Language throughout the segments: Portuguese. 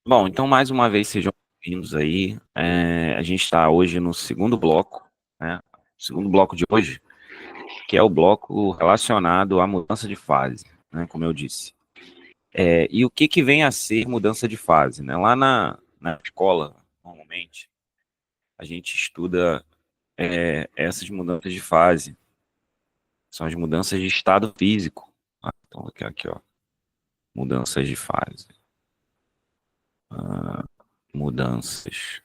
Bom, então mais uma vez sejam bem-vindos aí. A gente está hoje no segundo bloco, né? O segundo bloco de hoje, que é o bloco relacionado à mudança de fase, né? Como eu disse. E o que que vem a ser mudança de fase, né? Lá na escola, normalmente, a gente estuda essas mudanças de fase. São as mudanças de estado físico. Então, aqui, ó. Mudanças de fase. Mudanças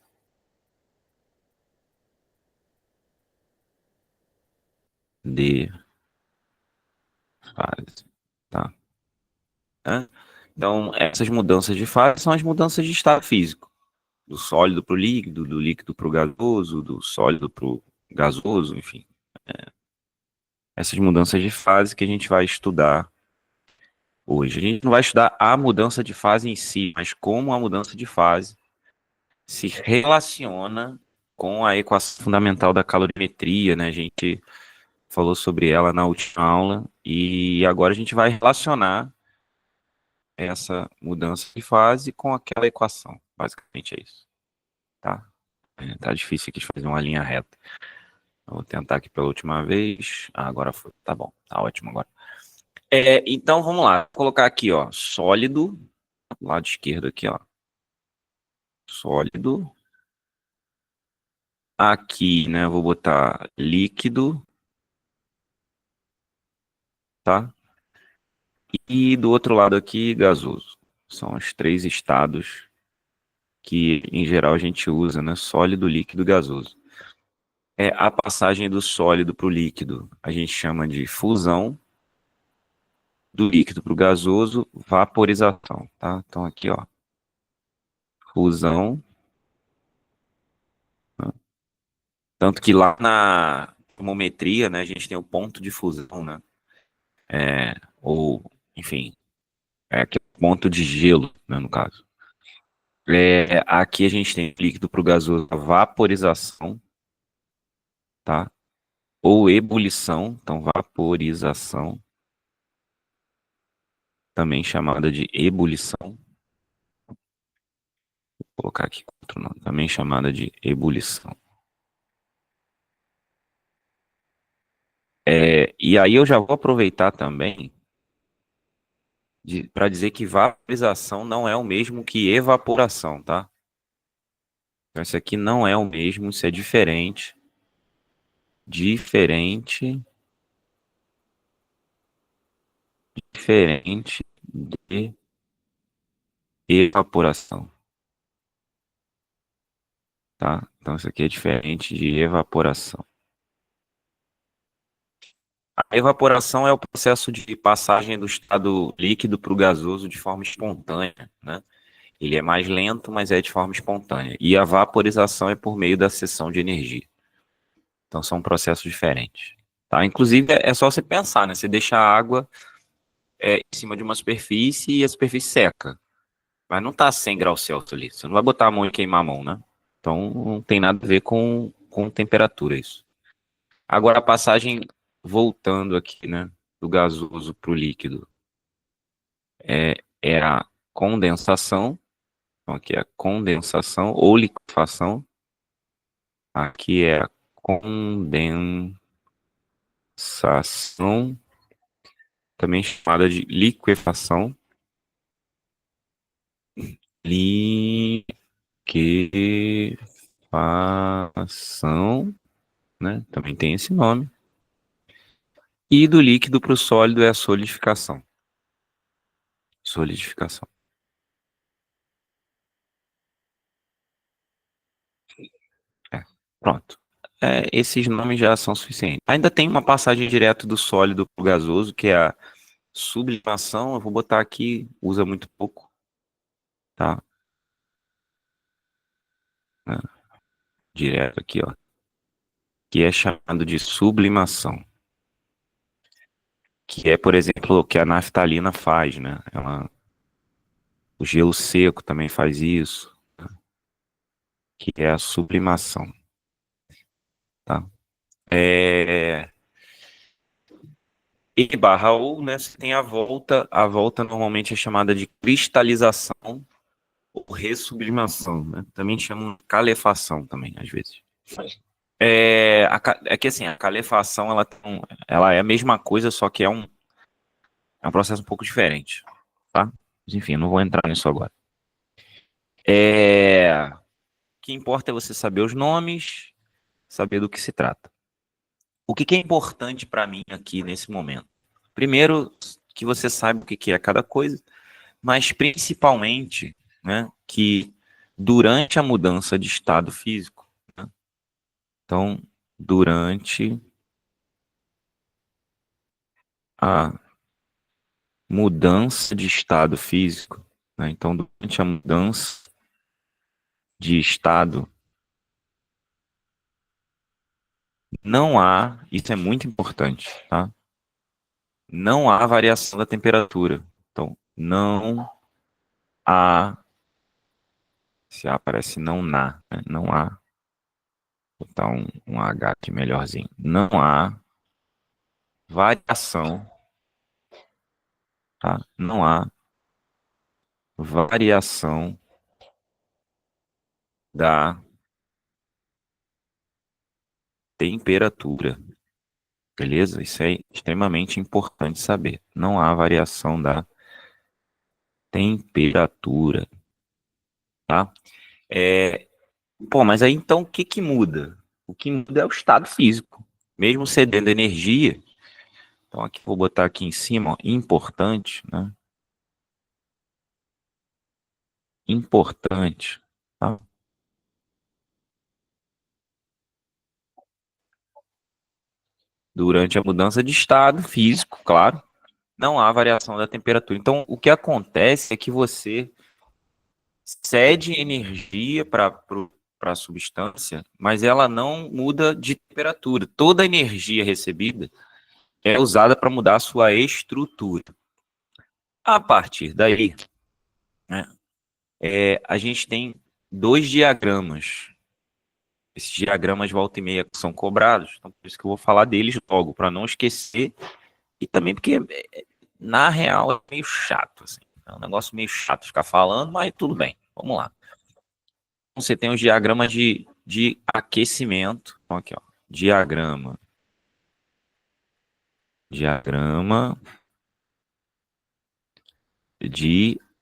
de fase. Tá? Né? Então, essas mudanças de fase são as mudanças de estado físico, do sólido para o líquido, do líquido para o gasoso, do sólido para o gasoso, enfim. Essas mudanças de fase que a gente vai estudar hoje. A gente não vai estudar a mudança de fase em si, mas como a mudança de fase se relaciona com a equação fundamental da calorimetria, né? A gente falou sobre ela na última aula e agora a gente vai relacionar essa mudança de fase com aquela equação. Basicamente é isso, tá? Tá difícil aqui de fazer uma linha reta. Eu vou tentar aqui pela última vez. Agora foi. Tá bom, tá ótimo agora. Então vamos lá. Vou colocar aqui, ó, sólido, lado esquerdo aqui, ó. Sólido. Aqui, né, eu vou botar líquido, tá? E do outro lado aqui, gasoso. São os três estados que, em geral, a gente usa, né? Sólido, líquido, gasoso. A passagem do sólido para o líquido, a gente chama de fusão, do líquido para o gasoso, vaporização, tá? Então aqui, ó, fusão, né? Tanto que lá na termometria, né, a gente tem o ponto de fusão, né? Ou, enfim, aquele ponto de gelo, né, no caso. Aqui a gente tem líquido para o gasoso, a vaporização, tá? Ou ebulição, então vaporização, também chamada de ebulição. Vou colocar aqui outro nome, também chamada de ebulição. E aí eu já vou aproveitar também para dizer que vaporização não é o mesmo que evaporação, tá? Então, isso aqui não é o mesmo, isso é diferente. Diferente, diferente de evaporação, tá? Então, isso aqui é diferente de evaporação. A evaporação é o processo de passagem do estado líquido para o gasoso de forma espontânea, né? Ele é mais lento, mas é de forma espontânea. E a vaporização é por meio da cessão de energia. Então são processos diferentes. Tá? Inclusive é só você pensar, né? Você deixa a água em cima de uma superfície e a superfície seca. Mas não está 100 graus Celsius ali. Você não vai botar a mão e queimar a mão, né? Então não tem nada a ver com temperatura isso. Agora a passagem, voltando aqui, né? Do gasoso para o líquido, é a condensação. Então aqui é a condensação ou liquefação. Aqui é a condensação, também chamada de liquefação. Liquefação, né? Também tem esse nome. E do líquido para o sólido é a solidificação. Solidificação. É, pronto. Esses nomes já são suficientes. Ainda tem uma passagem direto do sólido para o gasoso, que é a sublimação. Eu vou botar aqui, usa muito pouco, tá? Né? Direto aqui, ó. Que é chamado de sublimação. Que é, por exemplo, o que a naftalina faz, né? O gelo seco também faz isso, que é a sublimação, tá? É, E barra ou, né, você tem a volta normalmente é chamada de cristalização ressublimação, né? Também chamam calefação também, às vezes. É que assim, a calefação ela é a mesma coisa, só que é um processo um pouco diferente, tá? Mas, enfim, não vou entrar nisso agora. O que importa é você saber os nomes, saber do que se trata. O que é importante para mim aqui nesse momento? Primeiro, que você saiba o que é cada coisa, mas principalmente, né, que durante a mudança de estado físico, né, então, durante a mudança de estado físico, né, então, durante a mudança de estado, não há, isso é muito importante, tá? Não há variação da temperatura. Então, não há, se aparece não na, né, não há, vou botar um H aqui melhorzinho, não há variação, tá? Não há variação da temperatura, beleza? Isso é extremamente importante saber. Não há variação da temperatura, tá? É, mas aí então o que que muda? O que muda é o estado físico. Mesmo cedendo energia, então aqui vou botar aqui em cima, ó, importante, né? Importante, tá? Durante a mudança de estado físico, claro, não há variação da temperatura. Então, o que acontece é que você cede energia para a substância, mas ela não muda de temperatura. Toda a energia recebida é usada para mudar a sua estrutura. A partir daí, né, a gente tem dois diagramas. Esses diagramas volta e meia que são cobrados, então por isso que eu vou falar deles logo, para não esquecer, e também porque, na real, é meio chato, assim. É um negócio meio chato ficar falando, mas tudo bem, vamos lá. Você tem os diagramas de aquecimento. Então, aqui, ó. Diagrama de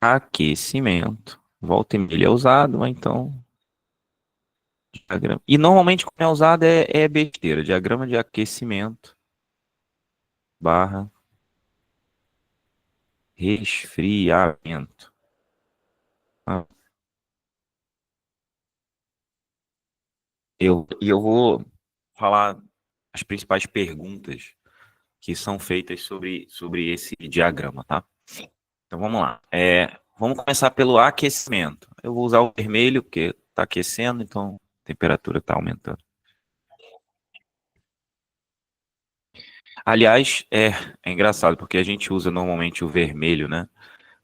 aquecimento. Volta e meia ele é usado, mas então. Diagrama. E normalmente quando é usado é besteira. Diagrama de aquecimento barra resfriamento. Ah, eu vou falar as principais perguntas que são feitas sobre esse diagrama, tá? Então vamos lá. Vamos começar pelo aquecimento. Eu vou usar o vermelho porque está aquecendo, então a temperatura está aumentando. Aliás, é engraçado porque a gente usa normalmente o vermelho, né,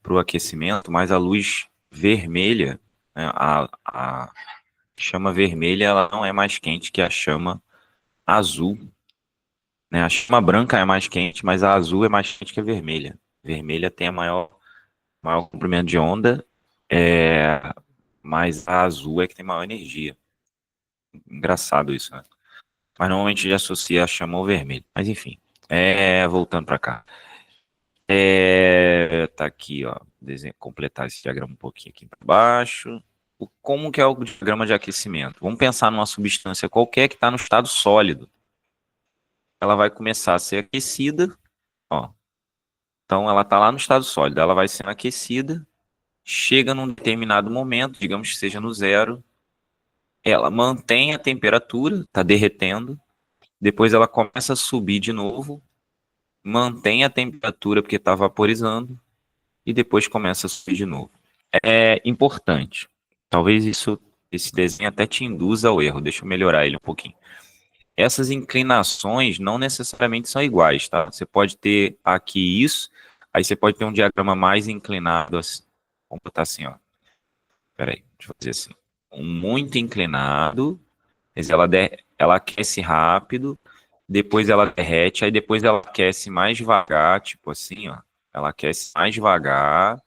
para o aquecimento, mas a luz vermelha, né, a chama vermelha, ela não é mais quente que a chama azul, né? A chama branca é mais quente, mas a azul é mais quente que a vermelha. A vermelha tem a maior comprimento de onda, é, mas a azul é que tem maior energia. Engraçado isso, né? Mas normalmente já associa a chama ao vermelho. Mas enfim, voltando para cá. Tá aqui, ó. Completar esse diagrama um pouquinho aqui para baixo. Como que é o diagrama de aquecimento? Vamos pensar numa substância qualquer que está no estado sólido. Ela vai começar a ser aquecida, ó. Então ela está lá no estado sólido, ela vai sendo aquecida, chega num determinado momento, digamos que seja no zero, ela mantém a temperatura, está derretendo, depois ela começa a subir de novo, mantém a temperatura porque está vaporizando, e depois começa a subir de novo. É importante. Talvez esse desenho até te induza ao erro. Deixa eu melhorar ele um pouquinho. Essas inclinações não necessariamente são iguais, tá? Você pode ter aqui isso, aí você pode ter um diagrama mais inclinado, assim. Vamos botar assim, ó. Peraí, deixa eu fazer assim. Um muito inclinado, mas ela aquece rápido, depois ela derrete, aí depois ela aquece mais devagar, tipo assim, ó. Ela aquece mais devagar,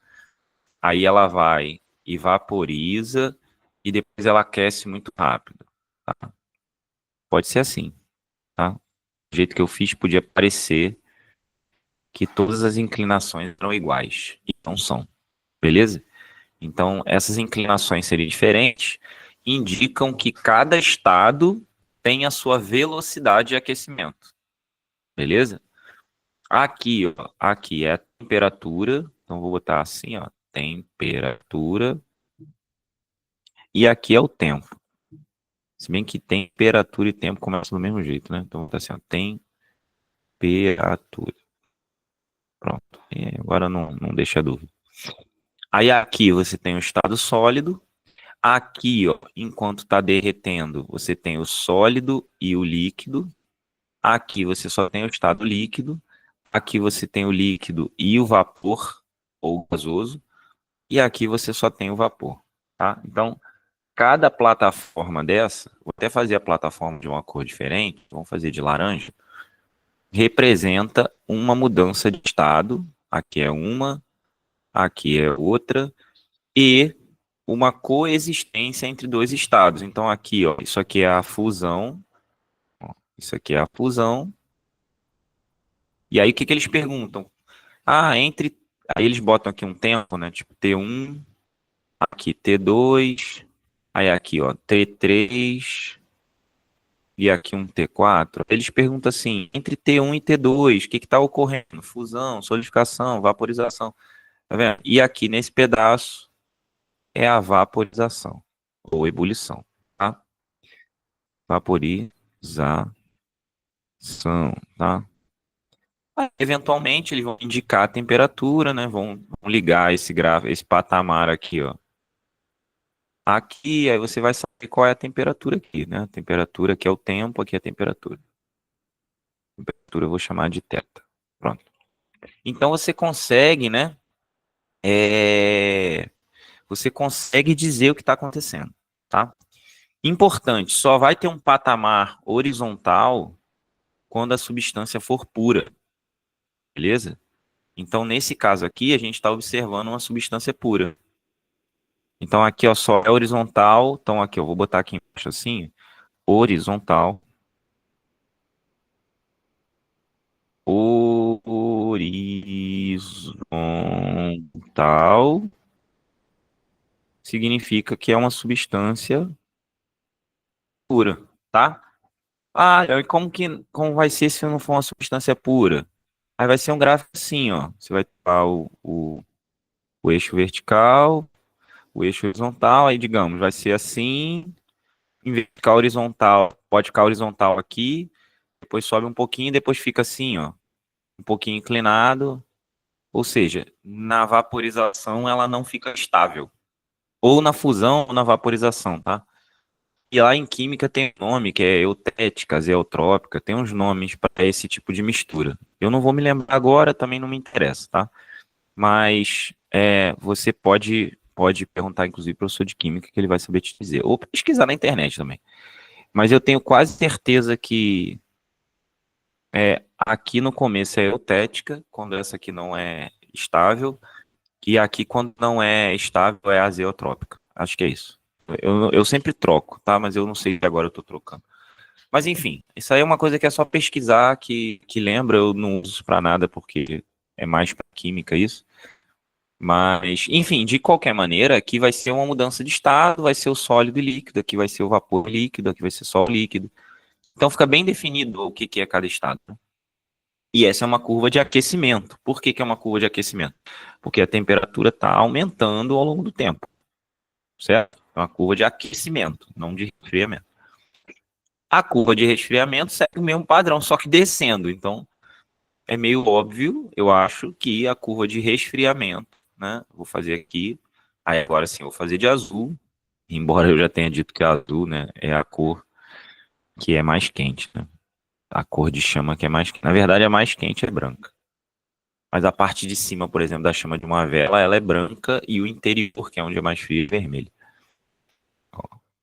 aí ela vai e vaporiza, e depois ela aquece muito rápido. Tá? Pode ser assim, tá? Do jeito que eu fiz, podia parecer que todas as inclinações eram iguais, e não são, beleza? Então, essas inclinações serem diferentes, indicam que cada estado tem a sua velocidade de aquecimento, beleza? Aqui, ó, aqui é a temperatura, então vou botar assim, ó, temperatura, e aqui é o tempo. Se bem que temperatura e tempo começam do mesmo jeito, né? Então vou botar assim, ó, temperatura. Pronto. E agora não deixa dúvida. Aí aqui você tem o estado sólido. Aqui, ó, enquanto está derretendo, você tem o sólido e o líquido. Aqui você só tem o estado líquido. Aqui você tem o líquido e o vapor, ou gasoso. E aqui você só tem o vapor, tá? Então, cada plataforma dessa, vou até fazer a plataforma de uma cor diferente, vamos fazer de laranja, representa uma mudança de estado. Aqui é uma, aqui é outra, e uma coexistência entre dois estados. Então, aqui, ó, isso aqui é a fusão, ó, isso aqui é a fusão. E aí, o que que eles perguntam? Ah, entre. Aí eles botam aqui um tempo, né? Tipo T1, aqui T2, aí aqui, ó, T3 e aqui um T4. Eles perguntam assim, entre T1 e T2, o que está ocorrendo? Fusão, solidificação, vaporização. Tá vendo? E aqui nesse pedaço é a vaporização ou ebulição, tá? Vaporização, tá? Aí, eventualmente eles vão indicar a temperatura, né? Vão ligar esse gráfico, esse patamar aqui, ó. Aqui, aí você vai saber qual é a temperatura aqui, né? A temperatura aqui é o tempo, aqui é a temperatura. Temperatura eu vou chamar de θ. Pronto. Então você consegue, né? Você consegue dizer o que está acontecendo, tá? Importante, só vai ter um patamar horizontal quando a substância for pura, beleza? Então, nesse caso aqui, a gente está observando uma substância pura. Então, aqui, ó, só é horizontal. Então, aqui, eu vou botar aqui embaixo assim, horizontal. Horizontal significa que é uma substância pura, tá? Ah, e como vai ser se não for uma substância pura? Aí vai ser um gráfico assim, ó. Você vai ter o eixo vertical, o eixo horizontal, aí digamos, vai ser assim, em vez de ficar horizontal, pode ficar horizontal aqui, depois sobe um pouquinho, depois fica assim, ó, um pouquinho inclinado, ou seja, na vaporização ela não fica estável, ou na fusão ou na vaporização, tá? E lá em química tem um nome que é eutética, azeotrópica, tem uns nomes para esse tipo de mistura. Eu não vou me lembrar agora, também não me interessa, tá? Mas você pode perguntar, inclusive, para o professor de química, que ele vai saber te dizer. Ou pesquisar na internet também. Mas eu tenho quase certeza que aqui no começo é eutética, quando essa aqui não é estável, e aqui quando não é estável é azeotrópica. Acho que é isso. Eu sempre troco, tá? Mas eu não sei se agora eu estou trocando. Mas enfim, isso aí é uma coisa que é só pesquisar, que lembra, eu não uso para nada, porque é mais para química isso. Mas, enfim, de qualquer maneira, aqui vai ser uma mudança de estado, vai ser o sólido e líquido, aqui vai ser o vapor líquido, aqui vai ser só o líquido. Então fica bem definido o que é cada estado, né? E essa é uma curva de aquecimento. Por que é uma curva de aquecimento? Porque a temperatura está aumentando ao longo do tempo, certo? É uma curva de aquecimento, não de resfriamento. A curva de resfriamento segue o mesmo padrão, só que descendo. Então, é meio óbvio, eu acho, que a curva de resfriamento, né? Vou fazer aqui. Aí agora sim, eu vou fazer de azul. Embora eu já tenha dito que a azul, né, é a cor que é mais quente, né? A cor de chama que é mais quente. Na verdade, a mais quente é branca. Mas a parte de cima, por exemplo, da chama de uma vela, ela é branca e o interior, que é onde é mais frio, é vermelho. Ó,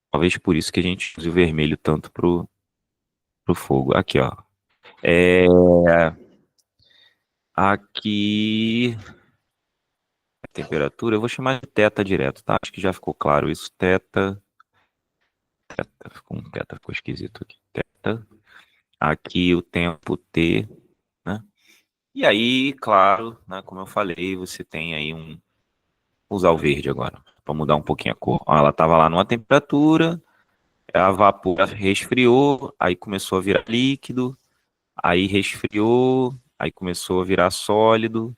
talvez por isso que a gente use o vermelho tanto pro fogo. Aqui, ó. É, aqui temperatura, eu vou chamar de teta direto, tá? Acho que já ficou claro isso. Teta, ficou esquisito aqui. Teta, aqui o tempo T, né? E aí, claro, né, como eu falei, você tem aí vou usar o verde agora, para mudar um pouquinho a cor. Ó, ela estava lá numa temperatura, a vapor resfriou, aí começou a virar líquido, aí resfriou, aí começou a virar sólido,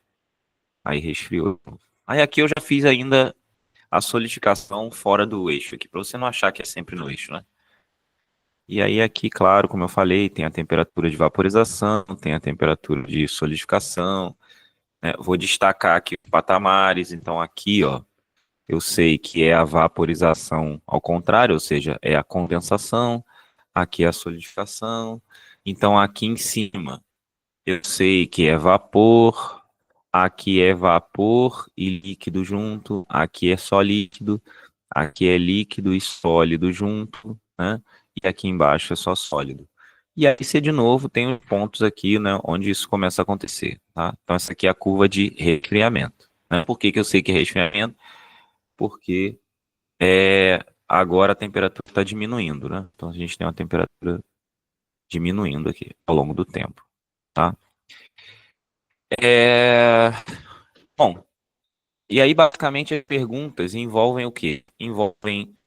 aí resfriou. Aí aqui eu já fiz ainda a solidificação fora do eixo aqui, para você não achar que é sempre no eixo, né? E aí aqui, claro, como eu falei, tem a temperatura de vaporização, tem a temperatura de solidificação, né? Vou destacar aqui os patamares, então aqui, ó, eu sei que é a vaporização ao contrário, ou seja, é a condensação, aqui é a solidificação. Então aqui em cima, eu sei que é vapor, aqui é vapor e líquido junto, aqui é só líquido, aqui é líquido e sólido junto, né? E aqui embaixo é só sólido. E aí você de novo tem os pontos aqui, né, onde isso começa a acontecer, tá? Então essa aqui é a curva de resfriamento, né? Por que que eu sei que é resfriamento? Porque agora a temperatura está diminuindo, né? Então a gente tem uma temperatura diminuindo aqui ao longo do tempo, tá? É... Bom, e aí basicamente as perguntas envolvem o quê? Envolvem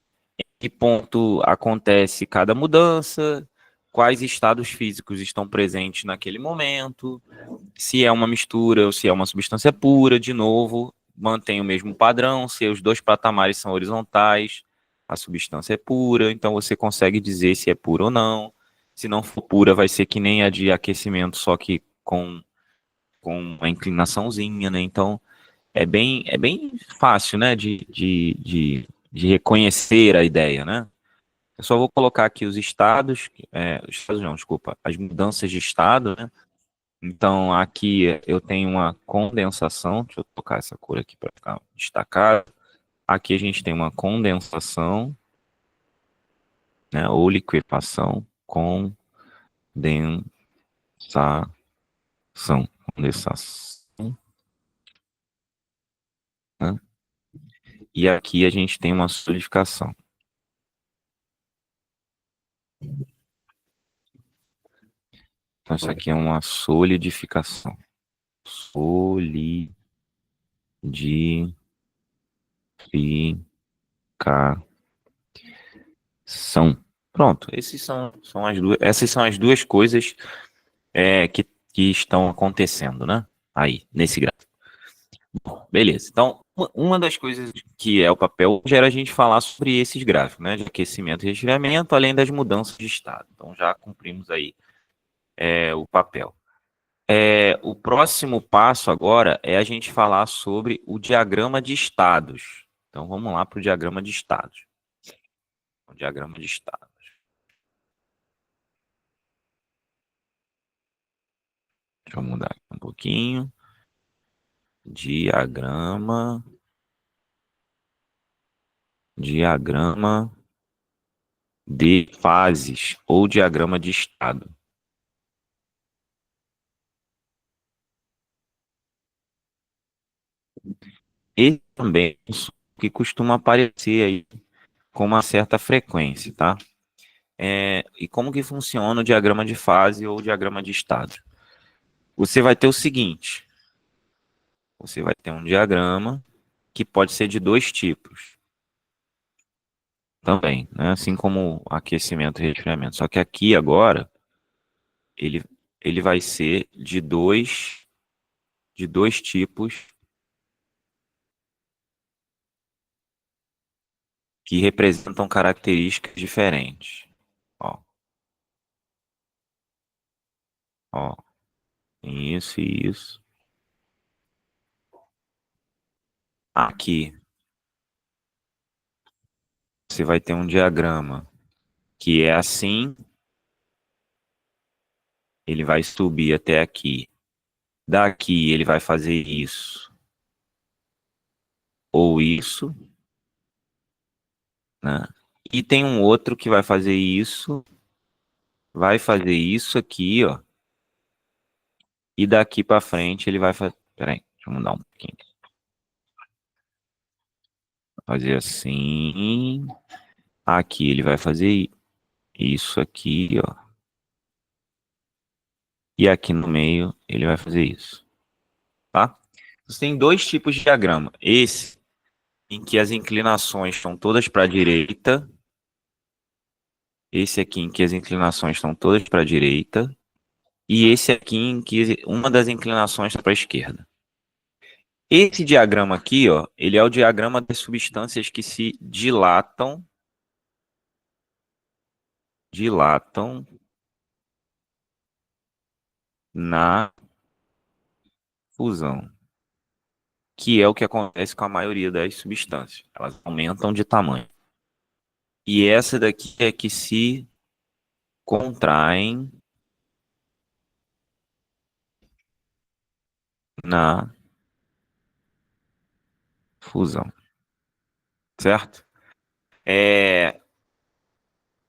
que ponto acontece cada mudança, quais estados físicos estão presentes naquele momento, se é uma mistura ou se é uma substância pura, de novo, mantém o mesmo padrão, se os dois patamares são horizontais, a substância é pura, então você consegue dizer se é pura ou não. Se não for pura, vai ser que nem a de aquecimento, só que com uma inclinaçãozinha, né? Então, é bem fácil, né, de reconhecer a ideia, né? Eu só vou colocar aqui os estados, estados não, desculpa, as mudanças de estado, né? Então, aqui eu tenho uma condensação, deixa eu tocar essa cor aqui para ficar destacado. Aqui a gente tem uma condensação, né, ou liquefação, condensação, né? E aqui a gente tem uma solidificação. Então, isso aqui é uma solidificação. Solidificação. Pronto, essas são as duas coisas que estão acontecendo, né? Aí, nesse gráfico. Bom, beleza. Então, uma das coisas que é o papel hoje era a gente falar sobre esses gráficos, né? De aquecimento e resfriamento, além das mudanças de estado. Então, já cumprimos aí o papel. O próximo passo agora é a gente falar sobre o diagrama de estados. Então, vamos lá para o diagrama de estados. O diagrama de estados. Deixa eu mudar aqui um pouquinho. Diagrama de fases ou diagrama de estado. Esse também é um que costuma aparecer aí com uma certa frequência, tá? E como que funciona o diagrama de fase ou diagrama de estado? Você vai ter o seguinte, você vai ter um diagrama que pode ser de dois tipos também, né? Assim como aquecimento e resfriamento. Só que aqui agora ele, ele vai ser de dois tipos que representam características diferentes. Ó, ó, isso e isso. Aqui você vai ter um diagrama que é assim, ele vai subir até aqui. Daqui ele vai fazer isso ou isso, né? E tem um outro que vai fazer isso aqui, ó. E daqui para frente ele vai fazer. Peraí, deixa eu mudar um pouquinho. fazer assim. Aqui ele vai fazer isso aqui, ó. E aqui no meio ele vai fazer isso, tá? Você tem dois tipos de diagrama. Esse, em que as inclinações estão todas para a direita. Esse aqui, em que as inclinações estão todas para a direita. E esse aqui, em que uma das inclinações está para a esquerda. Esse diagrama aqui, ó, ele é o diagrama das substâncias que se dilatam na fusão, que é o que acontece com a maioria das substâncias. Elas aumentam de tamanho. E essa daqui é que se contraem na fusão, certo?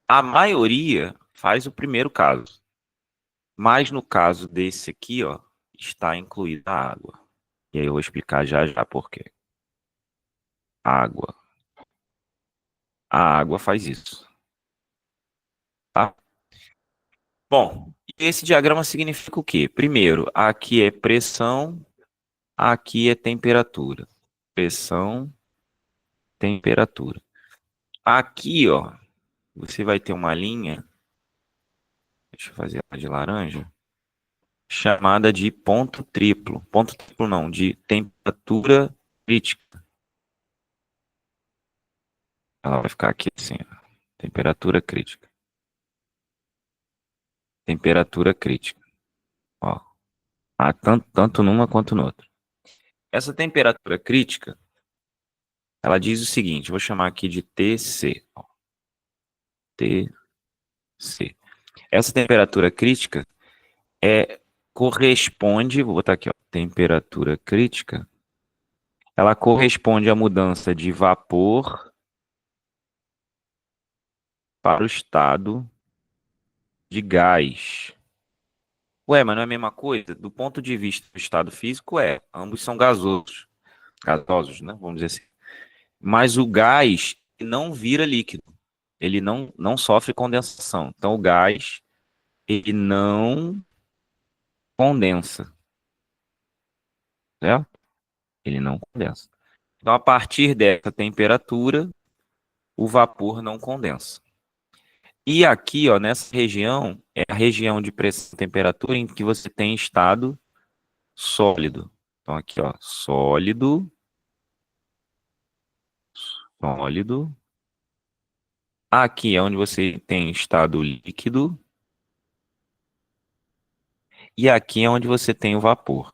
A maioria faz o primeiro caso, mas no caso desse aqui, ó, está incluída a água. E aí eu vou explicar já já por quê. Água. A água faz isso, tá? Bom, esse diagrama significa o quê? Primeiro, aqui é pressão, aqui é temperatura. Pressão, temperatura. Aqui, ó, você vai ter uma linha, deixa eu fazer ela de laranja, chamada de ponto triplo. Ponto triplo não, de temperatura crítica. Ela vai ficar aqui assim, ó. Temperatura crítica. Temperatura crítica. Ó, tanto numa quanto no outro. Essa temperatura crítica, ela diz o seguinte, vou chamar aqui de TC. Ó, TC. Essa temperatura crítica corresponde, vou botar aqui, ó, temperatura crítica, ela corresponde à mudança de vapor para o estado de gás. Ué, mas não é a mesma coisa? Do ponto de vista do estado físico, ambos são gasosos. Gasosos, né? Vamos dizer assim. Mas o gás não vira líquido. Ele não sofre condensação. Então, o gás, ele não condensa, certo? Ele não condensa. Então, a partir dessa temperatura, o vapor não condensa. E aqui, ó, nessa região, é a região de pressão e temperatura em que você tem estado sólido. Então, aqui, ó, sólido, sólido. Aqui é onde você tem estado líquido. E aqui é onde você tem o vapor.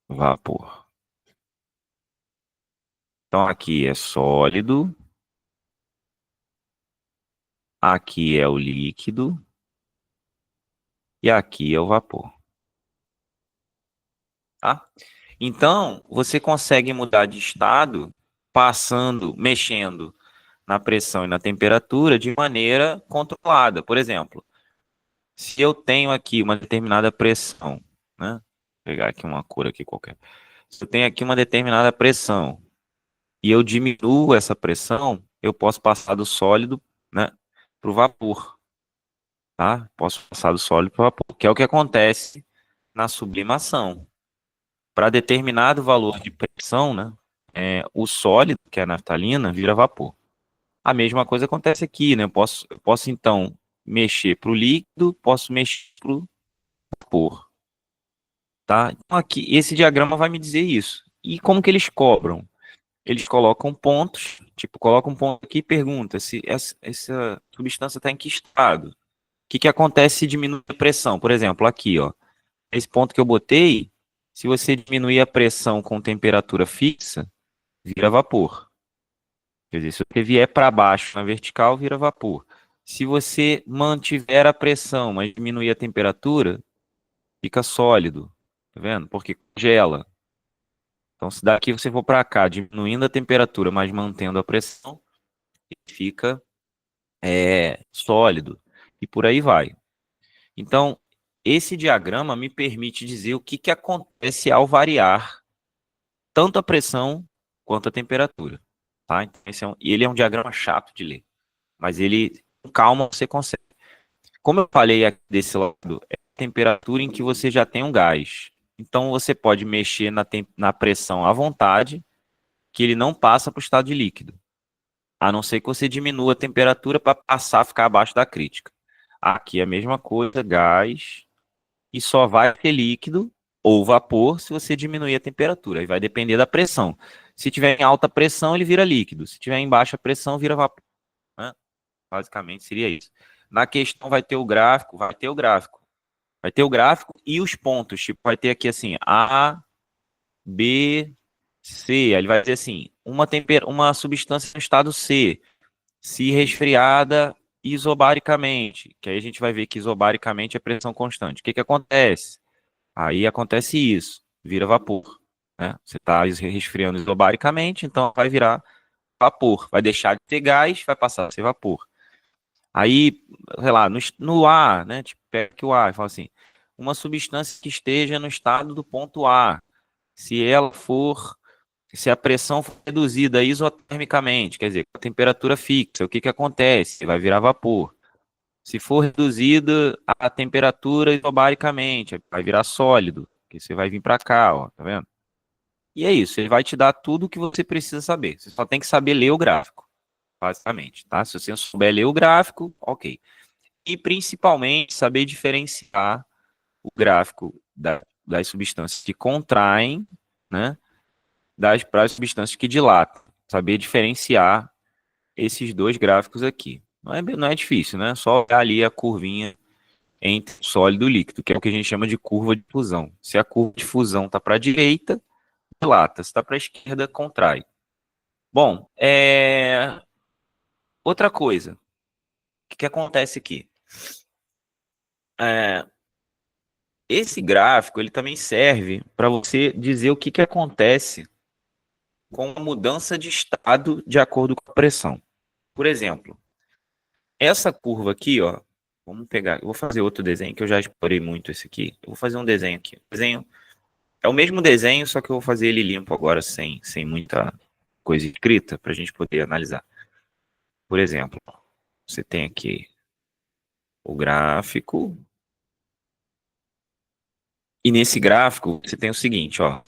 Vapor. Então, aqui é sólido. Aqui é o líquido. E aqui é o vapor. Tá? Então, você consegue mudar de estado passando, mexendo na pressão e na temperatura de maneira controlada. Por exemplo, se eu tenho aqui uma determinada pressão, né? Vou pegar aqui uma cor aqui qualquer. Se eu tenho aqui uma determinada pressão e eu diminuo essa pressão, eu posso passar do sólido, né, para o vapor, tá? Posso passar do sólido para o vapor, que é o que acontece na sublimação. Para determinado valor de pressão, né, o sólido, que é a naftalina, vira vapor. A mesma coisa acontece aqui, né? Eu posso então mexer para o líquido, posso mexer para o vapor, tá? Então aqui, esse diagrama vai me dizer isso. E como que eles cobram? Eles colocam pontos, tipo, colocam um ponto aqui e pergunta se essa substância está em que estado. O que acontece se diminuir a pressão? Por exemplo, aqui, ó, esse ponto que eu botei, se você diminuir a pressão com temperatura fixa, vira vapor. Quer dizer, se você vier para baixo na vertical, vira vapor. Se você mantiver a pressão, mas diminuir a temperatura, fica sólido. Tá vendo? Porque congela. Então, se daqui você for para cá, diminuindo a temperatura, mas mantendo a pressão, fica sólido. E por aí vai. Então, esse diagrama me permite dizer o que acontece ao variar tanto a pressão quanto a temperatura. Tá? Então, e ele é um diagrama chato de ler, mas ele, com calma, você consegue. Como eu falei aqui desse lado, é a temperatura em que você já tem um gás. Então, você pode mexer na pressão à vontade, que ele não passa para o estado de líquido. A não ser que você diminua a temperatura para passar a ficar abaixo da crítica. Aqui é a mesma coisa, gás, e só vai ser líquido ou vapor se você diminuir a temperatura. Aí vai depender da pressão. Se tiver em alta pressão, ele vira líquido. Se tiver em baixa pressão, vira vapor. Né? Basicamente seria isso. Na questão vai ter o gráfico, vai ter o gráfico. Vai ter o gráfico e os pontos. Tipo, vai ter aqui assim, A, B, C. Aí ele vai dizer assim, uma substância no estado C, se resfriada isobaricamente, que aí a gente vai ver que isobaricamente é pressão constante. O que acontece? Aí acontece isso, vira vapor. Né? Você está resfriando isobaricamente, então vai virar vapor. Vai deixar de ser gás, vai passar a ser vapor. Aí, sei lá, no ar, né? Tipo, pega aqui o ar e fala assim: uma substância que esteja no estado do ponto A, se ela for, se a pressão for reduzida isotermicamente, quer dizer, com a temperatura fixa, o que acontece? Vai virar vapor. Se for reduzida a temperatura isobaricamente, vai virar sólido, que você vai vir para cá, ó, tá vendo? E é isso, ele vai te dar tudo o que você precisa saber. Você só tem que saber ler o gráfico, basicamente, tá? Se você souber ler o gráfico, ok. E principalmente saber diferenciar o gráfico das substâncias que contraem, né, para as substâncias que dilatam. Saber diferenciar esses dois gráficos aqui. Não é difícil, né? Só olhar ali a curvinha entre sólido e líquido, que é o que a gente chama de curva de fusão. Se a curva de fusão está para a direita, dilata. Se está para a esquerda, contrai. Bom, outra coisa, o que acontece aqui? É, esse gráfico ele também serve para você dizer o que acontece com a mudança de estado de acordo com a pressão. Por exemplo, essa curva aqui, ó, vamos pegar, eu vou fazer outro desenho que eu já explorei muito esse aqui. Eu vou fazer um desenho aqui. O desenho é o mesmo desenho, só que eu vou fazer ele limpo agora, sem muita coisa escrita, para a gente poder analisar. Por exemplo, você tem aqui o gráfico, e nesse gráfico você tem o seguinte, ó.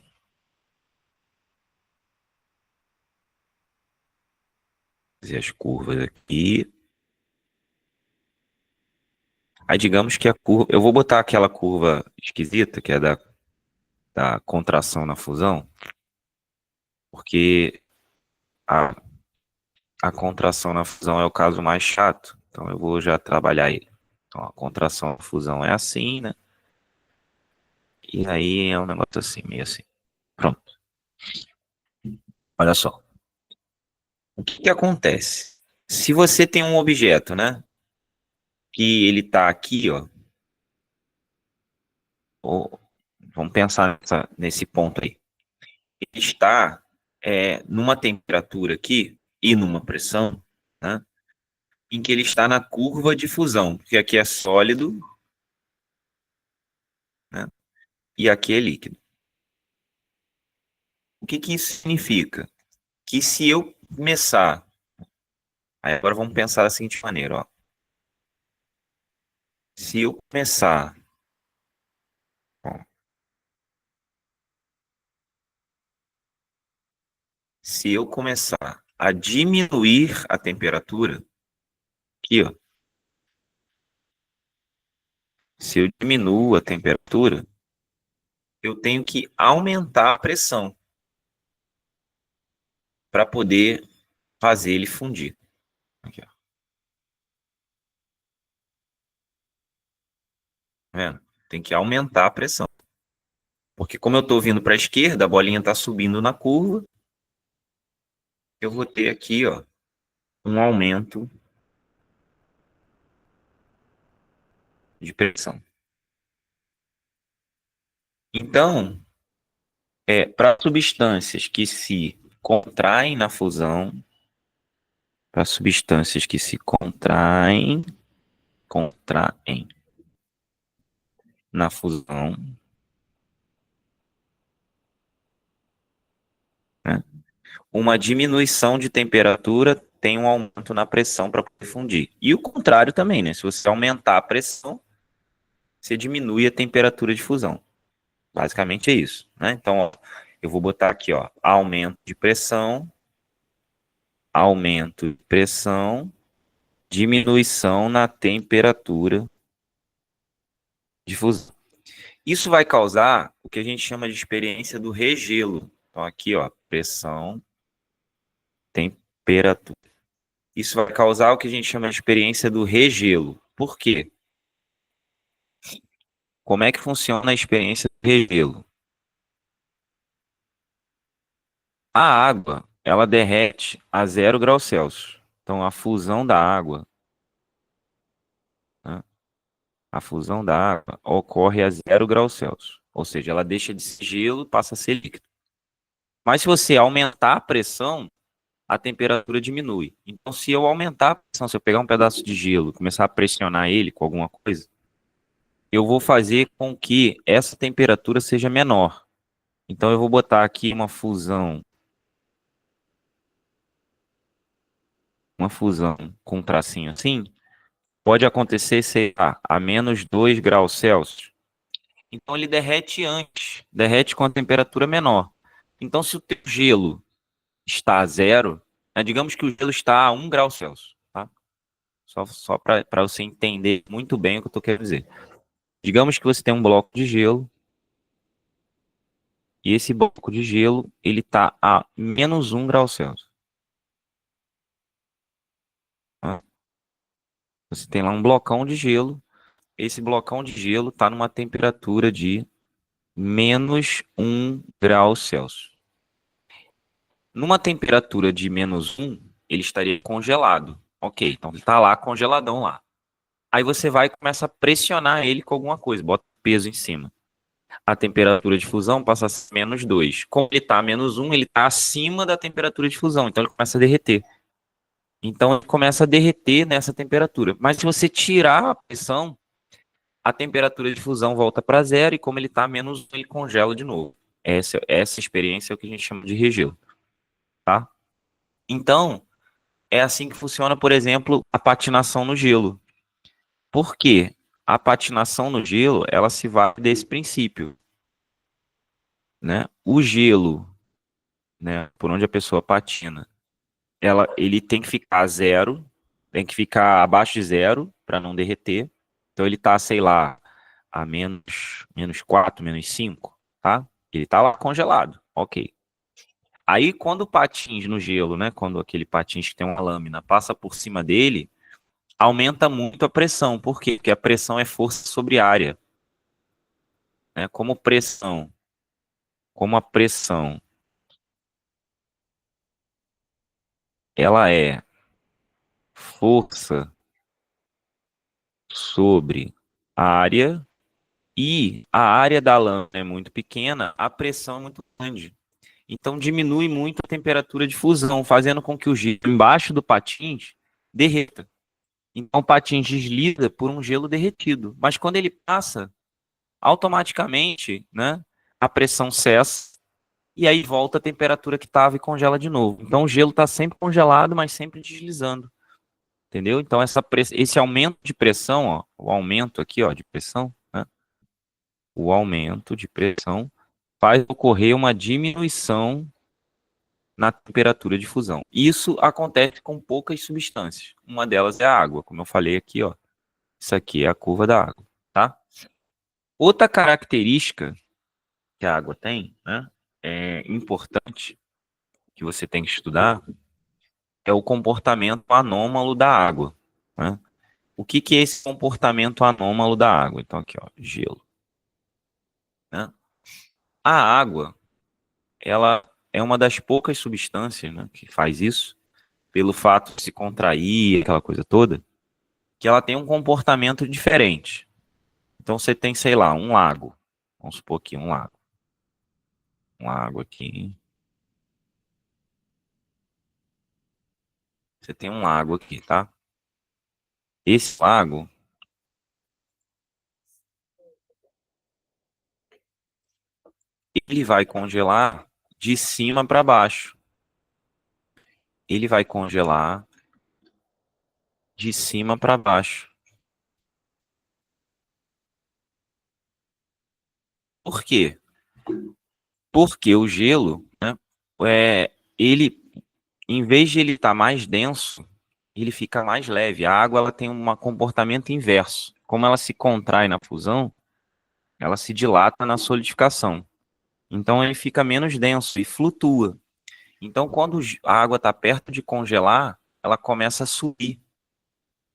Fazer as curvas aqui. Aí digamos que a curva. Eu vou botar aquela curva esquisita, que é da contração na fusão, porque a, a contração na fusão é o caso mais chato. Então eu vou já trabalhar ele. Então a contração na fusão é assim, né? E aí é um negócio assim, meio assim. Pronto. Olha só. O que acontece? Se você tem um objeto, né? Que ele tá aqui, ó. Ou, vamos pensar nesse ponto aí. Ele está numa temperatura aqui e numa pressão, né? Em que ele está na curva de fusão, que aqui é sólido, né? E aqui é líquido. O que isso significa? Que se eu começar, aí agora vamos pensar da seguinte maneira, ó. Se eu começar, ó, se eu começar a diminuir a temperatura, aqui, ó, se eu diminuo a temperatura, eu tenho que aumentar a pressão para poder fazer ele fundir. Aqui, ó. Tá vendo? Tem que aumentar a pressão. Porque como eu estou vindo para a esquerda, a bolinha está subindo na curva, eu vou ter aqui, ó, um aumento de pressão. Então, para substâncias que se contraem na fusão, para substâncias que se contraem, na fusão, né? Uma diminuição de temperatura tem um aumento na pressão para poder fundir. E o contrário também, né? Se você aumentar a pressão, você diminui a temperatura de fusão. Basicamente é isso, né? Então, ó, eu vou botar aqui, ó, aumento de pressão, diminuição na temperatura de fusão. Isso vai causar o que a gente chama de experiência do regelo. Então, aqui, ó, pressão, temperatura. Isso vai causar o que a gente chama de experiência do regelo. Por quê? Como é que funciona a experiência do regelo? A água, ela derrete a 0 graus Celsius. Então, a fusão da água, né, a fusão da água ocorre a 0 graus Celsius. Ou seja, ela deixa de ser gelo e passa a ser líquido. Mas se você aumentar a pressão, a temperatura diminui. Então, se eu aumentar a pressão, se eu pegar um pedaço de gelo e começar a pressionar ele com alguma coisa, eu vou fazer com que essa temperatura seja menor. Então, eu vou botar aqui uma fusão com um tracinho assim, pode acontecer, sei lá, a -2 graus Celsius. Então, ele derrete antes, derrete com a temperatura menor. Então, se o teu gelo está a zero, né, digamos que o gelo está a 1 grau Celsius, tá? Só para você entender muito bem o que eu estou querendo dizer. Digamos que você tem um bloco de gelo e esse bloco de gelo ele está a -1 grau Celsius. Tá? Você tem lá um blocão de gelo. Esse blocão de gelo está numa temperatura de -1 grau Celsius. Numa temperatura de -1, ele estaria congelado. Ok, então ele está lá congeladão lá. Aí você vai e começa a pressionar ele com alguma coisa, bota peso em cima. A temperatura de fusão passa a ser -2. Como ele está a -1, ele está acima da temperatura de fusão, então ele começa a derreter. Então ele começa a derreter nessa temperatura. Mas se você tirar a pressão, a temperatura de fusão volta para zero e como ele está a -1, ele congela de novo. Essa experiência é o que a gente chama de regelo, tá? Então, é assim que funciona, por exemplo, a patinação no gelo. Por quê? A patinação no gelo, ela se vale desse princípio, né? O gelo, né, por onde a pessoa patina, ele tem que ficar a zero, tem que ficar abaixo de zero para não derreter. Então ele tá, sei lá, a -4, -5, tá? Ele tá lá congelado, ok. Aí quando o patins no gelo, né, quando aquele patins que tem uma lâmina passa por cima dele, aumenta muito a pressão. Por quê? Porque a pressão é força sobre área, né? Como a pressão, ela é força sobre área e a área da lâmina é muito pequena, a pressão é muito grande. Então diminui muito a temperatura de fusão, fazendo com que o gelo embaixo do patins derreta. Então o patins desliza por um gelo derretido. Mas quando ele passa, automaticamente, né, a pressão cessa e aí volta a temperatura que estava e congela de novo. Então o gelo está sempre congelado, mas sempre deslizando. Entendeu? Então esse aumento de pressão, ó, o aumento aqui, ó, de pressão, né? O aumento de pressão faz ocorrer uma diminuição na temperatura de fusão. Isso acontece com poucas substâncias. Uma delas é a água, como eu falei aqui, ó. Isso aqui é a curva da água, tá? Outra característica que a água tem, né, é importante que você tem que estudar é o comportamento anômalo da água, né? O que que é esse comportamento anômalo da água? Então aqui, ó, gelo, né? A água, ela é uma das poucas substâncias, né, que faz isso, pelo fato de se contrair, aquela coisa toda, que ela tem um comportamento diferente. Então você tem, sei lá, um lago. Vamos supor aqui um lago. Um lago aqui. Você tem um lago aqui, tá? Esse lago, ele vai congelar de cima para baixo. Ele vai congelar de cima para baixo. Por quê? Porque o gelo, né, ele, em vez de ele estar mais denso, ele fica mais leve. A água ela tem um comportamento inverso. Como ela se contrai na fusão, ela se dilata na solidificação. Então ele fica menos denso e flutua. Então quando a água está perto de congelar, ela começa a subir.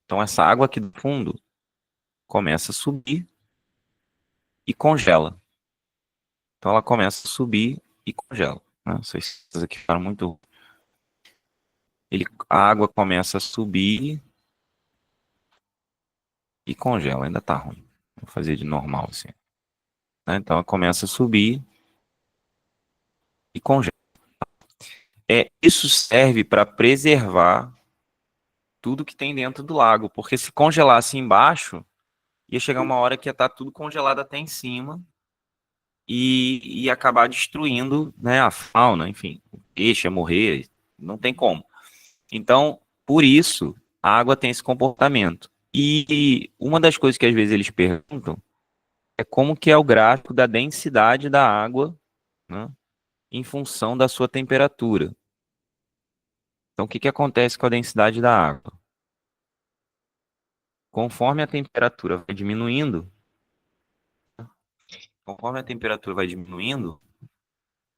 Então essa água aqui do fundo começa a subir e congela. Então ela começa a subir e congela. Né? Essas coisas aqui ficaram muito. A água começa a subir e congela. Ainda tá ruim. Vou fazer de normal assim. Né? Então ela começa a subir e congela. Isso serve para preservar tudo que tem dentro do lago, porque se congelasse embaixo, ia chegar uma hora que ia estar tudo congelado até em cima e acabar destruindo, né, a fauna, enfim, o peixe ia morrer, não tem como. Então, por isso, a água tem esse comportamento. E uma das coisas que às vezes eles perguntam é como que é o gráfico da densidade da água, né, em função da sua temperatura. Então, o que que acontece com a densidade da água? Conforme a temperatura vai diminuindo, conforme a temperatura vai diminuindo,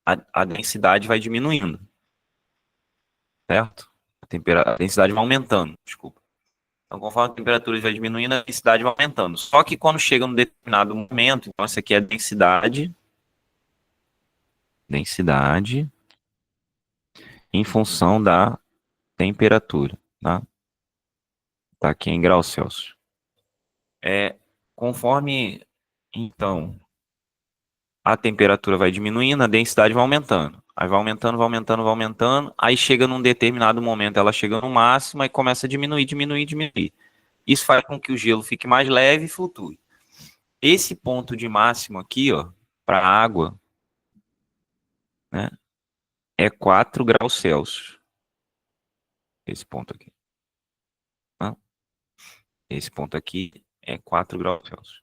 a densidade vai diminuindo, certo? A densidade vai aumentando, desculpa. Então, conforme a temperatura vai diminuindo, a densidade vai aumentando. Só que quando chega num determinado momento, então essa aqui é a densidade em função da temperatura, tá? Tá aqui em graus Celsius. Conforme, então, a temperatura vai diminuindo, a densidade vai aumentando. Aí vai aumentando, vai aumentando, vai aumentando. Aí chega num determinado momento, ela chega no máximo e começa a diminuir, diminuir, diminuir. Isso faz com que o gelo fique mais leve e flutue. Esse ponto de máximo aqui, ó, para a água, né, é 4 graus Celsius. Esse ponto aqui. Tá? Esse ponto aqui é 4 graus Celsius.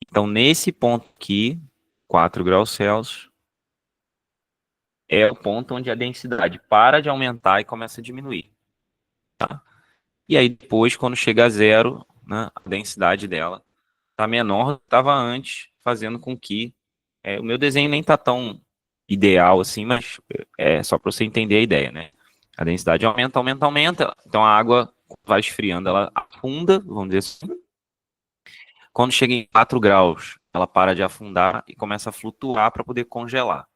Então, nesse ponto aqui, 4 graus Celsius, é o ponto onde a densidade para de aumentar e começa a diminuir. Tá? E aí depois, quando chega a zero, né, a densidade dela está menor do que estava antes, fazendo com que o meu desenho nem está tão ideal assim, mas é só para você entender a ideia, né? A densidade aumenta, aumenta, aumenta, então a água vai esfriando, ela afunda, vamos dizer assim. Quando chega em 4 graus, ela para de afundar e começa a flutuar para poder congelar.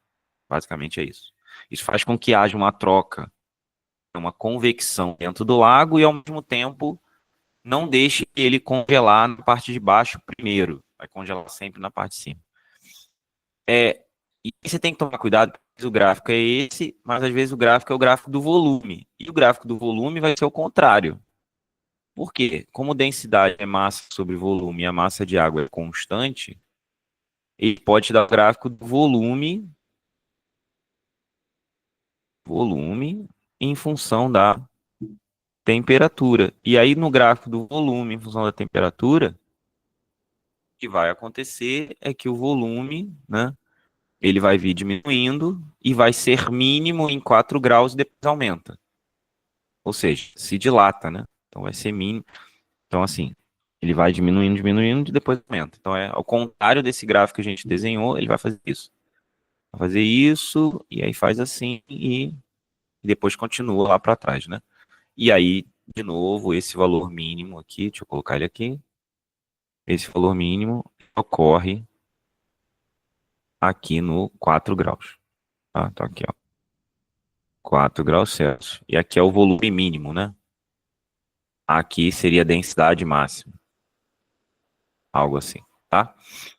Basicamente é isso. Isso faz com que haja uma troca, uma convecção dentro do lago e ao mesmo tempo não deixe ele congelar na parte de baixo primeiro. Vai congelar sempre na parte de cima. E você tem que tomar cuidado, porque o gráfico é esse, mas às vezes o gráfico é o gráfico do volume. E o gráfico do volume vai ser o contrário. Por quê? Como densidade é massa sobre volume e a massa de água é constante, ele pode te dar o gráfico do volume em função da temperatura. E aí no gráfico do volume em função da temperatura, o que vai acontecer é que o volume, né, ele vai vir diminuindo e vai ser mínimo em 4 graus e depois aumenta. Ou seja, se dilata, né? Então vai ser mínimo. Então, assim, ele vai diminuindo, diminuindo e depois aumenta. Então, ao contrário desse gráfico que a gente desenhou, ele vai fazer isso. Vai fazer isso, e aí faz assim, e depois continua lá para trás, né? E aí, de novo, esse valor mínimo aqui, deixa eu colocar ele aqui. Esse valor mínimo ocorre aqui no 4 graus. Tá? Então, aqui, ó. 4 graus Celsius. E aqui é o volume mínimo, né? Aqui seria a densidade máxima. Algo assim, tá?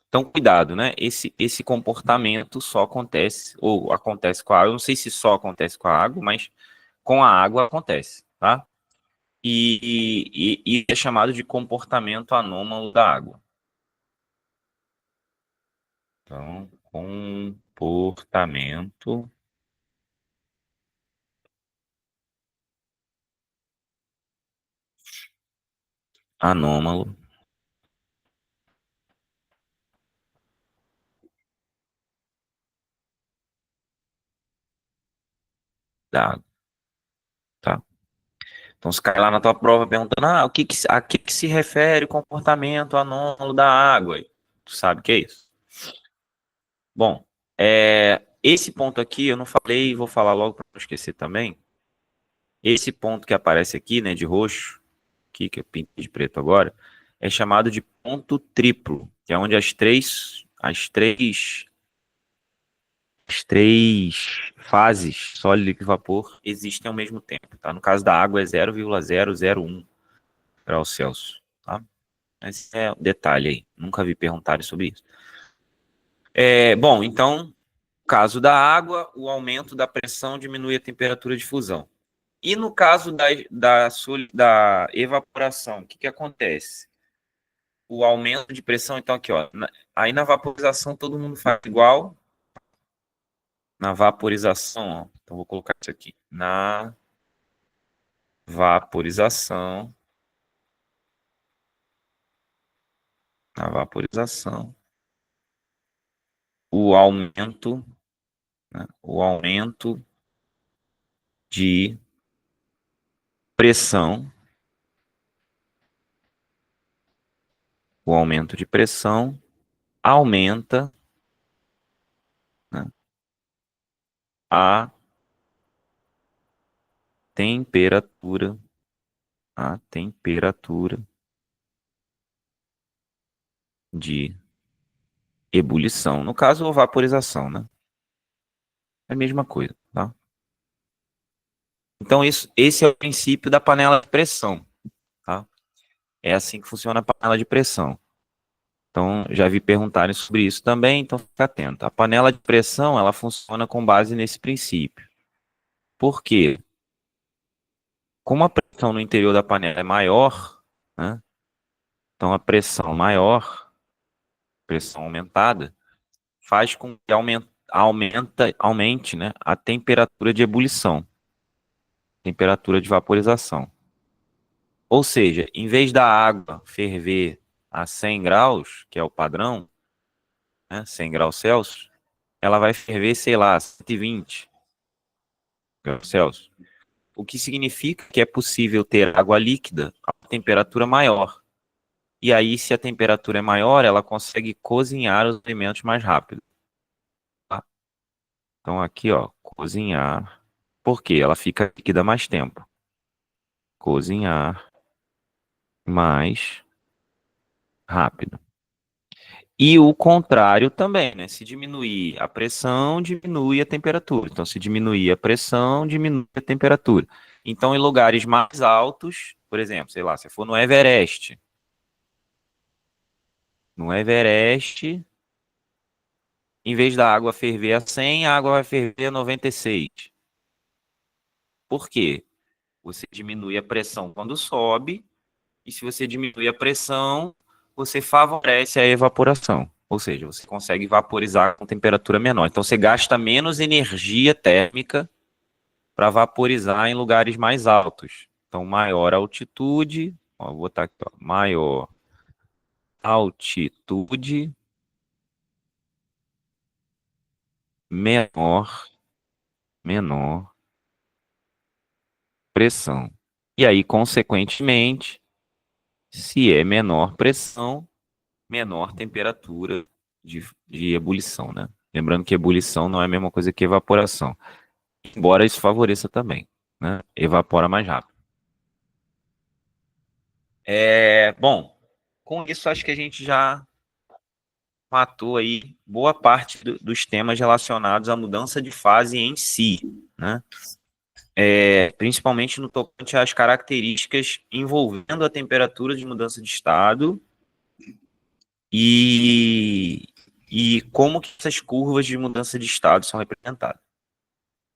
Então, cuidado, né? Esse comportamento só acontece, ou acontece com a água, eu não sei se só acontece com a água, mas com a água acontece, tá? E é chamado de comportamento anômalo da água. Então, Comportamento anômalo da água, tá? Então, se cai lá na tua prova perguntando, a que se refere o comportamento anômalo da água? Tu sabe o que é isso? Bom, esse ponto aqui eu não falei e vou falar logo para não esquecer também. Esse ponto que aparece aqui, né, de roxo, aqui, que eu pintei de preto agora, é chamado de ponto triplo, que é onde as três fases, sólido, líquido e vapor, existem ao mesmo tempo, tá? No caso da água é 0,001 graus Celsius, tá? Esse é o detalhe aí, nunca vi perguntarem sobre isso. Bom, então, no caso da água, o aumento da pressão diminui a temperatura de fusão. E no caso da evaporação, o que acontece? O aumento de pressão, então aqui, ó, aí na vaporização todo mundo faz igual. Na vaporização, ó, então vou colocar isso aqui. Na vaporização, na vaporização, o aumento, né, o aumento de pressão, o aumento de pressão aumenta, né, a temperatura, a temperatura de ebulição. No caso, vaporização, né? É a mesma coisa, tá? Então, esse é o princípio da panela de pressão, tá? É assim que funciona a panela de pressão. Então, já vi perguntarem sobre isso também, então fica atento. A panela de pressão, ela funciona com base nesse princípio. Por quê? Como a pressão no interior da panela é maior, né? Então a pressão maior, pressão aumentada, faz com que aumente, né, a temperatura de ebulição, temperatura de vaporização. Ou seja, em vez da água ferver a 100 graus, que é o padrão, né, 100 graus Celsius, ela vai ferver, sei lá, 120 graus Celsius. O que significa que é possível ter água líquida a temperatura maior. E aí, se a temperatura é maior, ela consegue cozinhar os alimentos mais rápido. Tá? Então, aqui, ó, cozinhar. Por quê? Ela fica líquida mais tempo. Cozinhar mais rápido. E o contrário também, né? Se diminuir a pressão, diminui a temperatura. Então, se diminuir a pressão, diminui a temperatura. Então, em lugares mais altos, por exemplo, sei lá, se for no Everest, em vez da água ferver a 100, a água vai ferver a 96. Por quê? Você diminui a pressão quando sobe, e se você diminui a pressão, você favorece a evaporação. Ou seja, você consegue vaporizar com temperatura menor. Então você gasta menos energia térmica para vaporizar em lugares mais altos. Então, maior altitude, ó, vou botar aqui, ó, maior altitude, menor pressão. E aí, consequentemente, se é menor pressão, menor temperatura de ebulição, né? Lembrando que ebulição não é a mesma coisa que evaporação, embora isso favoreça também, né? Evapora mais rápido. Bom, com isso acho que a gente já matou aí boa parte dos temas relacionados à mudança de fase em si, né? Principalmente no tocante às características envolvendo a temperatura de mudança de estado e, e como que essas curvas de mudança de estado são representadas.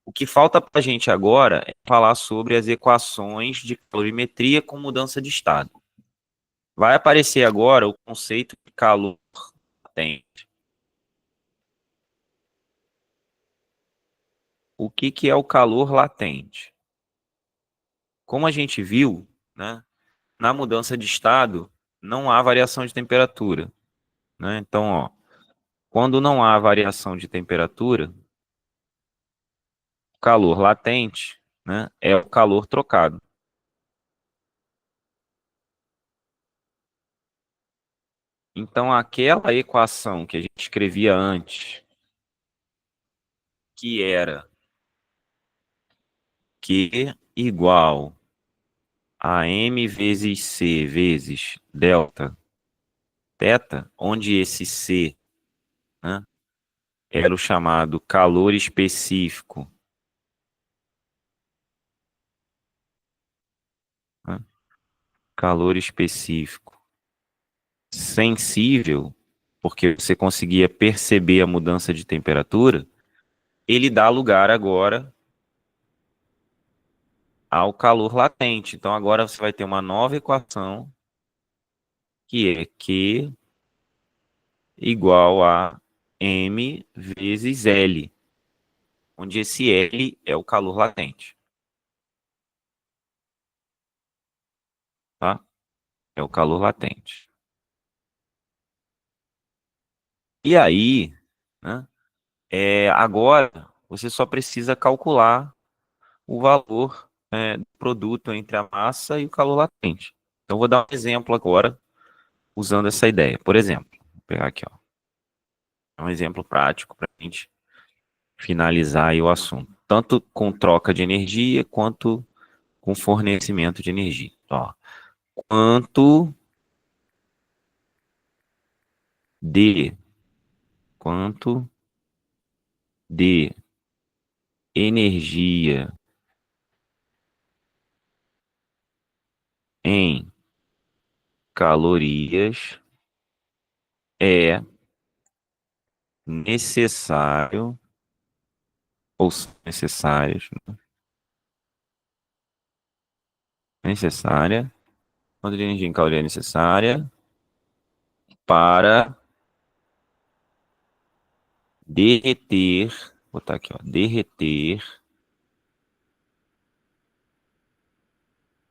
O que falta para a gente agora é falar sobre as equações de calorimetria com mudança de estado. Vai aparecer agora o conceito de calor latente. o que que é o calor latente? Como a gente viu, né, na mudança de estado, não há variação de temperatura, né? Então, ó, quando não há variação de temperatura, o calor latente, né, é o calor trocado. Então, aquela equação que a gente escrevia antes, que era Q igual a m vezes c vezes delta θ, onde esse c, né, era o chamado calor específico, né, calor específico sensível, porque você conseguia perceber a mudança de temperatura, ele dá lugar agora ao calor latente. Então agora você vai ter uma nova equação que é Q igual a m vezes L, onde esse L é o calor latente, tá? É o calor latente. E aí, né, agora você só precisa calcular o valor do produto entre a massa e o calor latente. Então, vou dar um exemplo agora, usando essa ideia. Por exemplo, vou pegar aqui, ó, um exemplo prático para a gente finalizar aí o assunto. Tanto com troca de energia, quanto com fornecimento de energia. Ó, quanto de, quanto de energia em calorias é necessário, ou são necessárias, necessária, quanto de energia em caloria é necessária para derreter, vou botar aqui, ó, derreter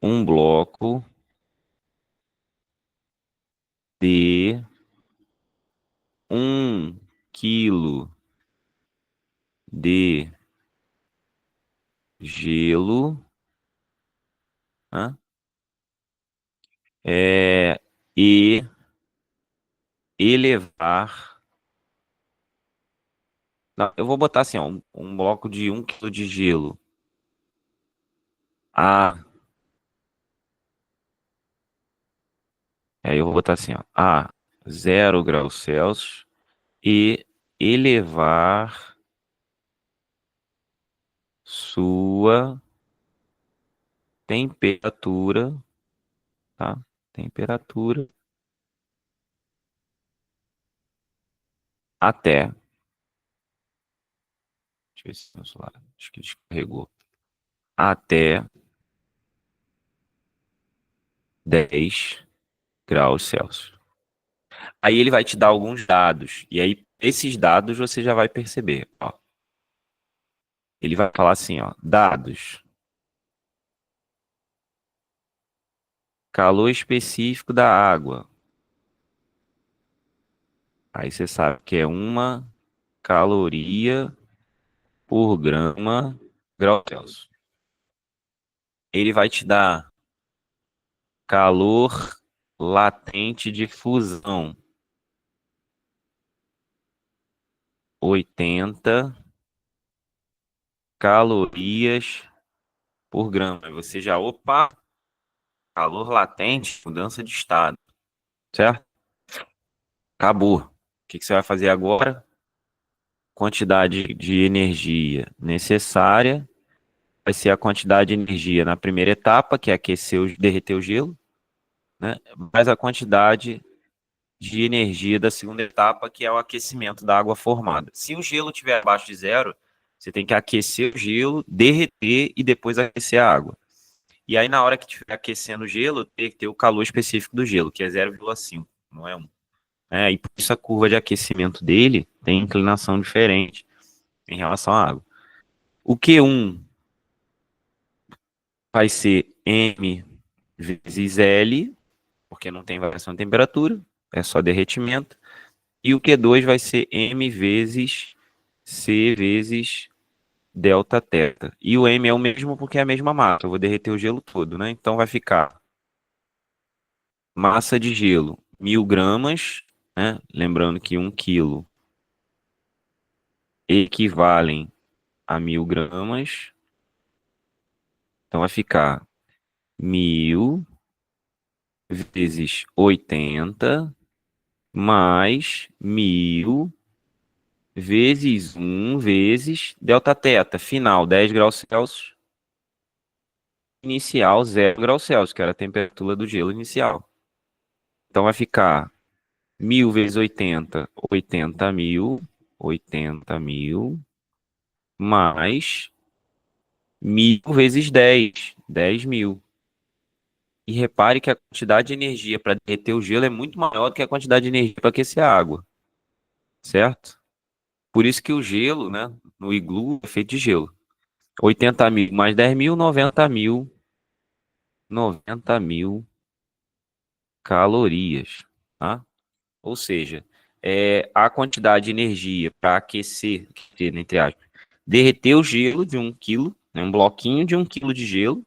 um bloco de 1 quilo de gelo, né, é, e elevar. Não, eu vou botar assim, ó, um bloco de 1 quilo de gelo a. Aí eu vou botar assim, ó, a 0 graus Celsius e elevar sua temperatura, tá? Temperatura até. Deixa eu ver se meu celular. Acho que descarregou. Até 10 graus Celsius. Aí ele vai te dar alguns dados. E aí, esses dados você já vai perceber. Ó. Ele vai falar assim, ó. Dados. Calor específico da água. Aí você sabe que é 1 caloria por grau Celsius. Ele vai te dar calor latente de fusão. 80 calorias por grama. Aí você já, opa, calor latente, mudança de estado, certo? Acabou. O que que você vai fazer agora? Quantidade de energia necessária vai ser a quantidade de energia na primeira etapa, que é aquecer, derreter o gelo, né? Mais a quantidade de energia da segunda etapa, que é o aquecimento da água formada. Se o gelo estiver abaixo de zero, você tem que aquecer o gelo, derreter e depois aquecer a água. E aí, na hora que estiver aquecendo o gelo, tem que ter o calor específico do gelo, que é 0,5, não é 1. E por isso a curva de aquecimento dele tem inclinação diferente em relação à água. O Q1 vai ser M vezes L, porque não tem variação de temperatura, é só derretimento. E o Q2 vai ser M vezes C vezes delta teta. E o M é o mesmo porque é a mesma massa. Eu vou derreter o gelo todo, né? Então vai ficar massa de gelo, 1.000 gramas, né? Lembrando que 1 quilo equivalem a 1.000 gramas. Então vai ficar 1.000 vezes 80 mais 1.000 vezes 1 vezes delta teta. Final, 10 graus Celsius. Inicial, 0 graus Celsius, que era a temperatura do gelo inicial. Então vai ficar 1.000 vezes 80, 80.000, 80.000, mais 1.000 vezes 10, 10.000. E repare que a quantidade de energia para derreter o gelo é muito maior do que a quantidade de energia para aquecer a água, certo? Por isso que o gelo, né, no iglu é feito de gelo. 80.000 mais 10.000, 90.000, 90.000 calorias, tá? Ou seja, a quantidade de energia para aquecer, entre aspas, derreter o gelo de 1 quilo, né, um bloquinho de 1 quilo de gelo,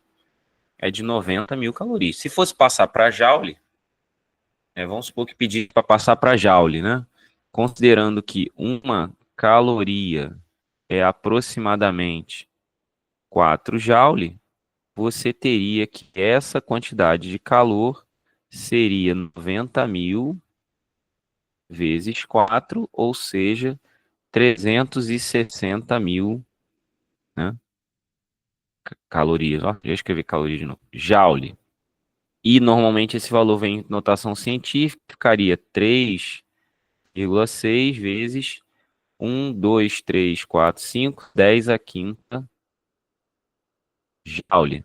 é de 90.000 calorias. Se fosse passar para joule, vamos supor que pedir para passar para joule, né? Considerando que uma caloria é aproximadamente 4 joule, você teria que essa quantidade de calor seria 90.000 vezes 4, ou seja, 360.000, né, calorias. Ó, já escrevi calorias de novo. Joule. E normalmente esse valor vem em notação científica, ficaria 3,6 vezes 1, 2, 3, 4, 5, 10 a quinta joule.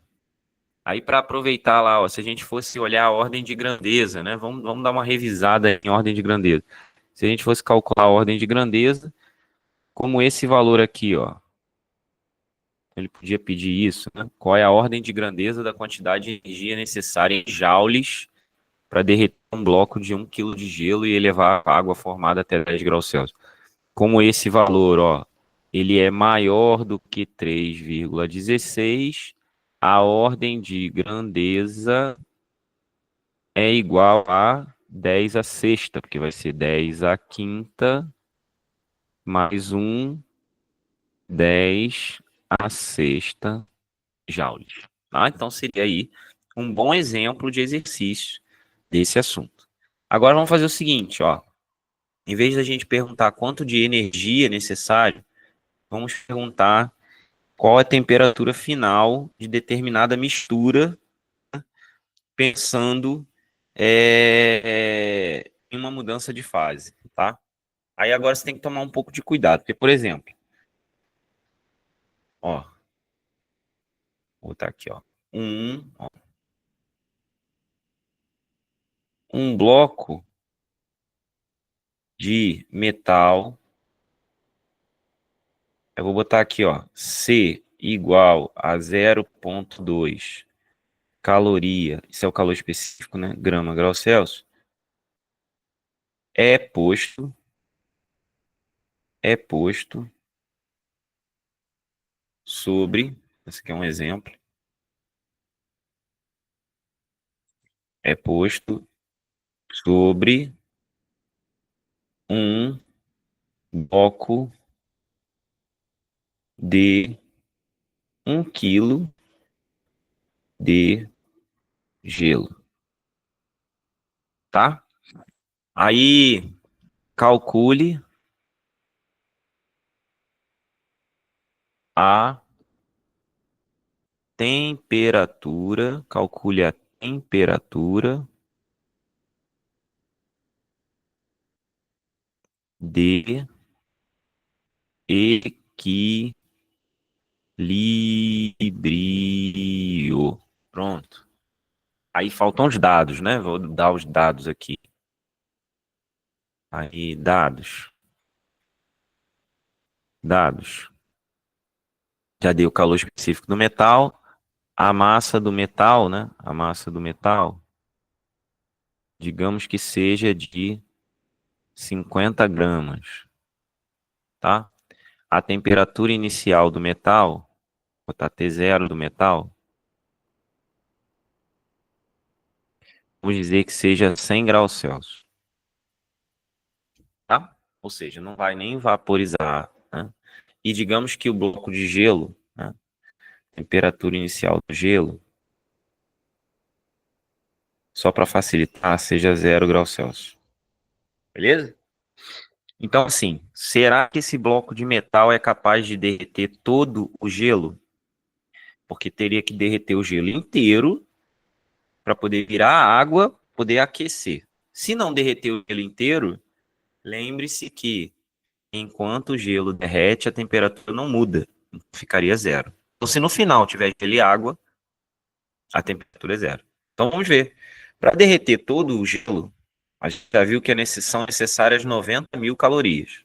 Aí para aproveitar lá, ó, se a gente fosse olhar a ordem de grandeza, né? Vamos dar uma revisada em ordem de grandeza. Se a gente fosse calcular a ordem de grandeza, como esse valor aqui, ó, ele podia pedir isso, né? Qual é a ordem de grandeza da quantidade de energia necessária em joules para derreter um bloco de 1 quilo de gelo e elevar a água formada até 10 graus Celsius? Como esse valor, ó, ele é maior do que 3,16, a ordem de grandeza é igual a 10 à sexta, porque vai ser 10 à quinta mais 1, 10 à sexta joules. Tá? Então seria aí um bom exemplo de exercício desse assunto. Agora vamos fazer o seguinte, ó. Em vez da gente perguntar quanto de energia é necessário, vamos perguntar qual é a temperatura final de determinada mistura, pensando em uma mudança de fase, tá? Aí agora você tem que tomar um pouco de cuidado, porque, por exemplo, ó, vou botar aqui, ó, um bloco de metal, eu vou botar aqui, ó, C igual a 0,2 caloria, isso é o calor específico, né, grama, grau Celsius, é posto, é posto sobre, esse aqui é um exemplo, é posto sobre um bloco de 1 quilo de gelo, tá? Aí calcule a calcule a temperatura de equilíbrio. Pronto. Aí faltam os dados, né? Vou dar os dados aqui. Aí, dados. Dados. Já dei o calor específico do metal. A massa do metal, né? A massa do metal, digamos que seja de 50 gramas, tá? A temperatura inicial do metal, vou botar T0 do metal, vamos dizer que seja 100 graus Celsius, tá? Ou seja, não vai nem vaporizar, né? E digamos que o bloco de gelo, né? Temperatura inicial do gelo, só para facilitar, seja 0 graus Celsius. Beleza? Então, assim, será que esse bloco de metal é capaz de derreter todo o gelo? Porque teria que derreter o gelo inteiro para poder virar água, poder aquecer. Se não derreter o gelo inteiro, lembre-se que enquanto o gelo derrete, a temperatura não muda, ficaria zero. Então, se no final tiver gelo e água, a temperatura é zero. Então, vamos ver. Para derreter todo o gelo, a gente já viu que são necessárias 90 mil calorias,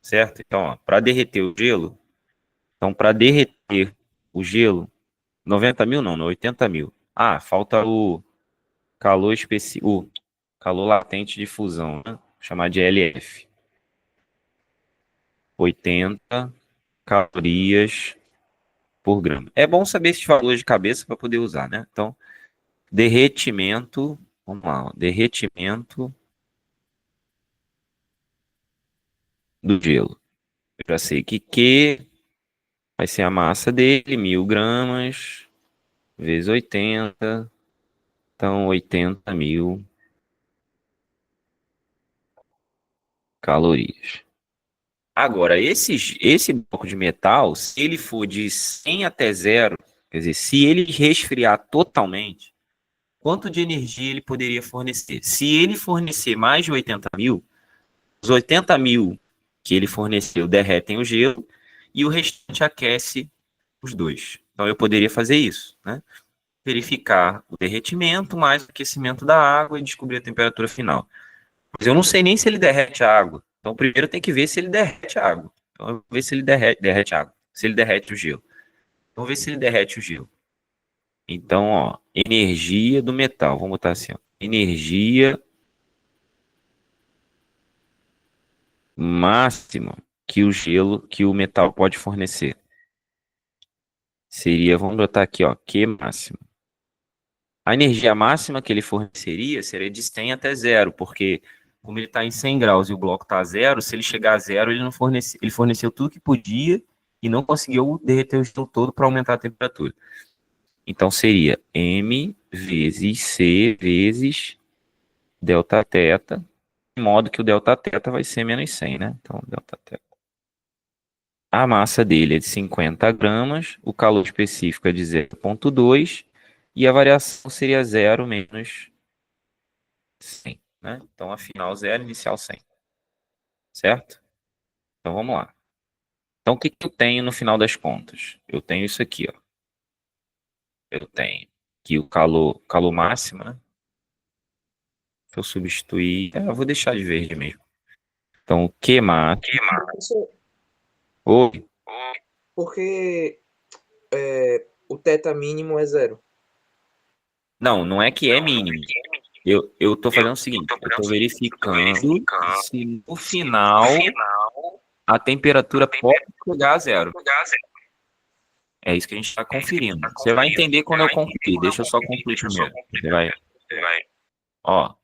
certo? Então, para derreter o gelo, para derreter o gelo, 90 mil não, 80 mil. Ah, falta o calor específico, o calor latente de fusão, né? Chamar de LF. 80 calorias por grama. É bom saber esses valores de cabeça para poder usar, né? Então, derretimento, vamos lá, ó, derretimento do gelo. Eu já sei que Q vai ser a massa dele, 1000 gramas, vezes 80, então 80 mil calorias. Agora, esse bloco de metal, se ele for de 100 até zero, quer dizer, se ele resfriar totalmente, quanto de energia ele poderia fornecer? Se ele fornecer mais de 80 mil, os 80 mil que ele forneceu derretem o gelo e o restante aquece os dois. Então, eu poderia fazer isso, né? Verificar o derretimento mais o aquecimento da água e descobrir a temperatura final. Mas eu não sei nem se ele derrete a água. Então, primeiro tem que ver se ele derrete a água. Então, eu vou ver se ele derrete a água. Se ele derrete o gelo. Então, vamos ver se ele derrete o gelo. Então, ó, energia do metal. Vamos botar assim, ó. Energia máxima que o gelo, que o metal pode fornecer. Seria, vamos botar aqui, ó, Q máximo. A energia máxima que ele forneceria seria de 100 até zero, porque como ele está em 100 graus e o bloco está a zero, se ele chegar a zero, ele não fornece, ele forneceu tudo que podia e não conseguiu derreter o gelo todo para aumentar a temperatura. Então seria M vezes C vezes delta teta, de modo que o delta teta vai ser menos 100, né? Então delta teta. A massa dele é de 50 gramas, o calor específico é de 0,2 e a variação seria 0 menos 100, né? Então, a final 0, inicial 100, certo? Então, vamos lá. Então, o que que eu tenho no final das contas? Eu tenho isso aqui, ó. Eu tenho aqui o calor máximo, né? Se eu substituir... eu vou deixar de verde mesmo. Então, o Q máximo... Isso Oi. porque o teta mínimo é zero. Não, não é que é mínimo. Eu tô fazendo o seguinte, eu tô verificando se no final a temperatura pode chegar a zero. É isso que a gente está conferindo. Você vai entender quando eu concluir. Deixa eu só concluir primeiro. Você vai, ó,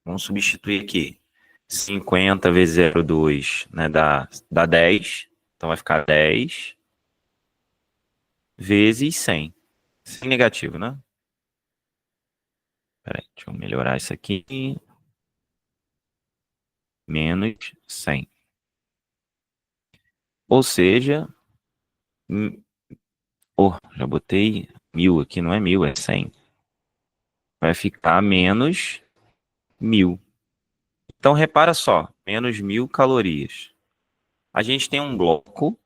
vamos substituir aqui. 50 vezes 0,2, né, dá 10. Então vai ficar 10 vezes 100. 100 negativo, né? Peraí, deixa eu melhorar isso aqui. Menos 100. Ou seja, já botei 1000 aqui, não é 1000, é 100. Vai ficar menos 1000. Então, repara só, menos 1000 calorias. A gente tem um bloco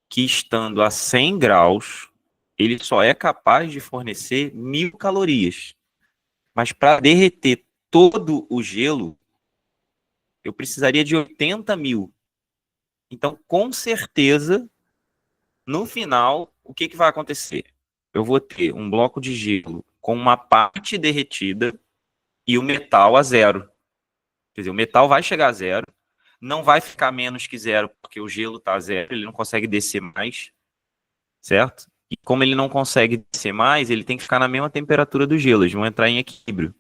que, estando a 100 graus, ele só é capaz de fornecer 1000 calorias. Mas para derreter todo o gelo, eu precisaria de 80 mil. Então, com certeza, No final, o que vai acontecer? Eu vou ter um bloco de gelo com uma parte derretida e o metal a zero. Quer dizer, o metal vai chegar a zero, não vai ficar menos que zero, porque o gelo está a zero, ele não consegue descer mais, certo? E como ele não consegue descer mais, ele tem que ficar na mesma temperatura do gelo, eles vão entrar em equilíbrio.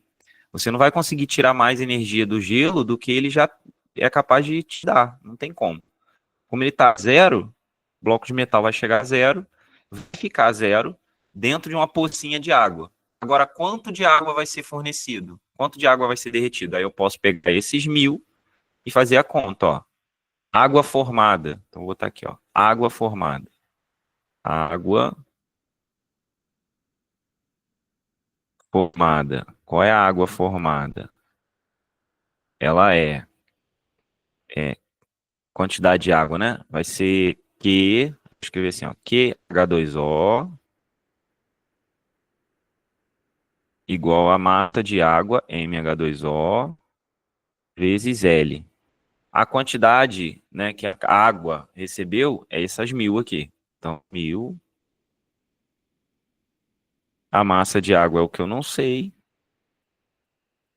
Você não vai conseguir tirar mais energia do gelo do que ele já é capaz de te dar, não tem como. Como ele está a zero, o bloco de metal vai chegar a zero, vai ficar a zero dentro de uma pocinha de água. Agora, quanto de água vai ser fornecido? Quanto de água vai ser derretido? Aí eu posso pegar esses 1.000 e fazer a conta, ó. Água formada. Então, vou botar aqui, ó. Água formada. Água formada. Qual é a água formada? Ela é quantidade de água, né? Vai ser Q, vou escrever assim, ó, QH2O igual a massa de água, MH2O, vezes L. A quantidade, né, que a água recebeu é essas 1.000 aqui. Então, 1.000. A massa de água é o que eu não sei.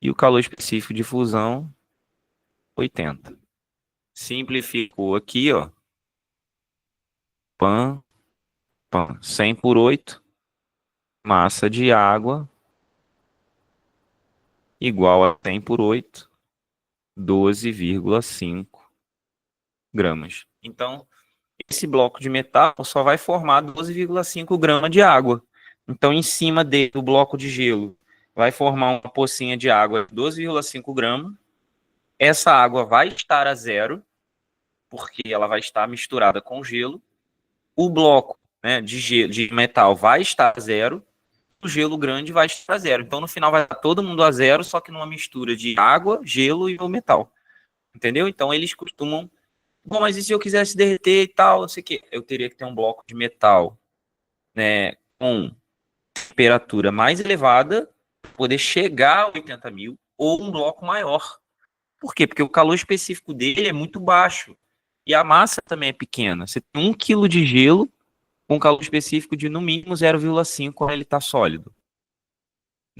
E o calor específico de fusão, 80. Simplificou aqui, ó. Pan, pan. 100 por 8. Massa de água igual a 100 por 8. 12,5 gramas. Então, esse bloco de metal só vai formar 12,5 gramas de água. Então, em cima do bloco de gelo, vai formar uma pocinha de água, 12,5 gramas. Essa água vai estar a zero, porque ela vai estar misturada com gelo. O bloco, né, de metal vai estar a zero. O gelo grande vai estar a zero. Então, no final, vai estar todo mundo a zero, só que numa mistura de água, gelo e o metal. Entendeu? Então, eles costumam. Bom, mas e se eu quisesse derreter e tal, não sei o quê? Eu teria que ter um bloco de metal, né, com temperatura mais elevada, para poder chegar a 80.000, ou um bloco maior. Por quê? Porque o calor específico dele é muito baixo. E a massa também é pequena. Você tem 1 quilo de gelo com calor específico de no mínimo 0,5 quando ele está sólido.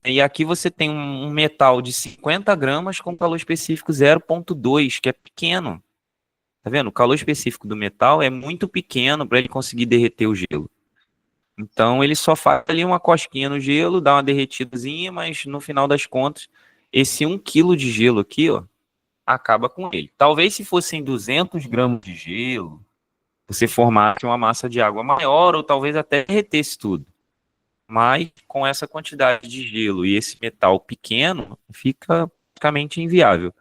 E aqui você tem um metal de 50 gramas com calor específico 0,2, que é pequeno. Tá vendo? O calor específico do metal é muito pequeno para ele conseguir derreter o gelo. Então ele só faz ali uma cosquinha no gelo, dá uma derretidazinha, mas no final das contas, esse 1 quilo de gelo aqui, ó, acaba com ele. Talvez se fossem 200 gramas de gelo, você formasse uma massa de água maior, ou talvez até derretesse tudo. Mas com essa quantidade de gelo e esse metal pequeno, fica praticamente inviável.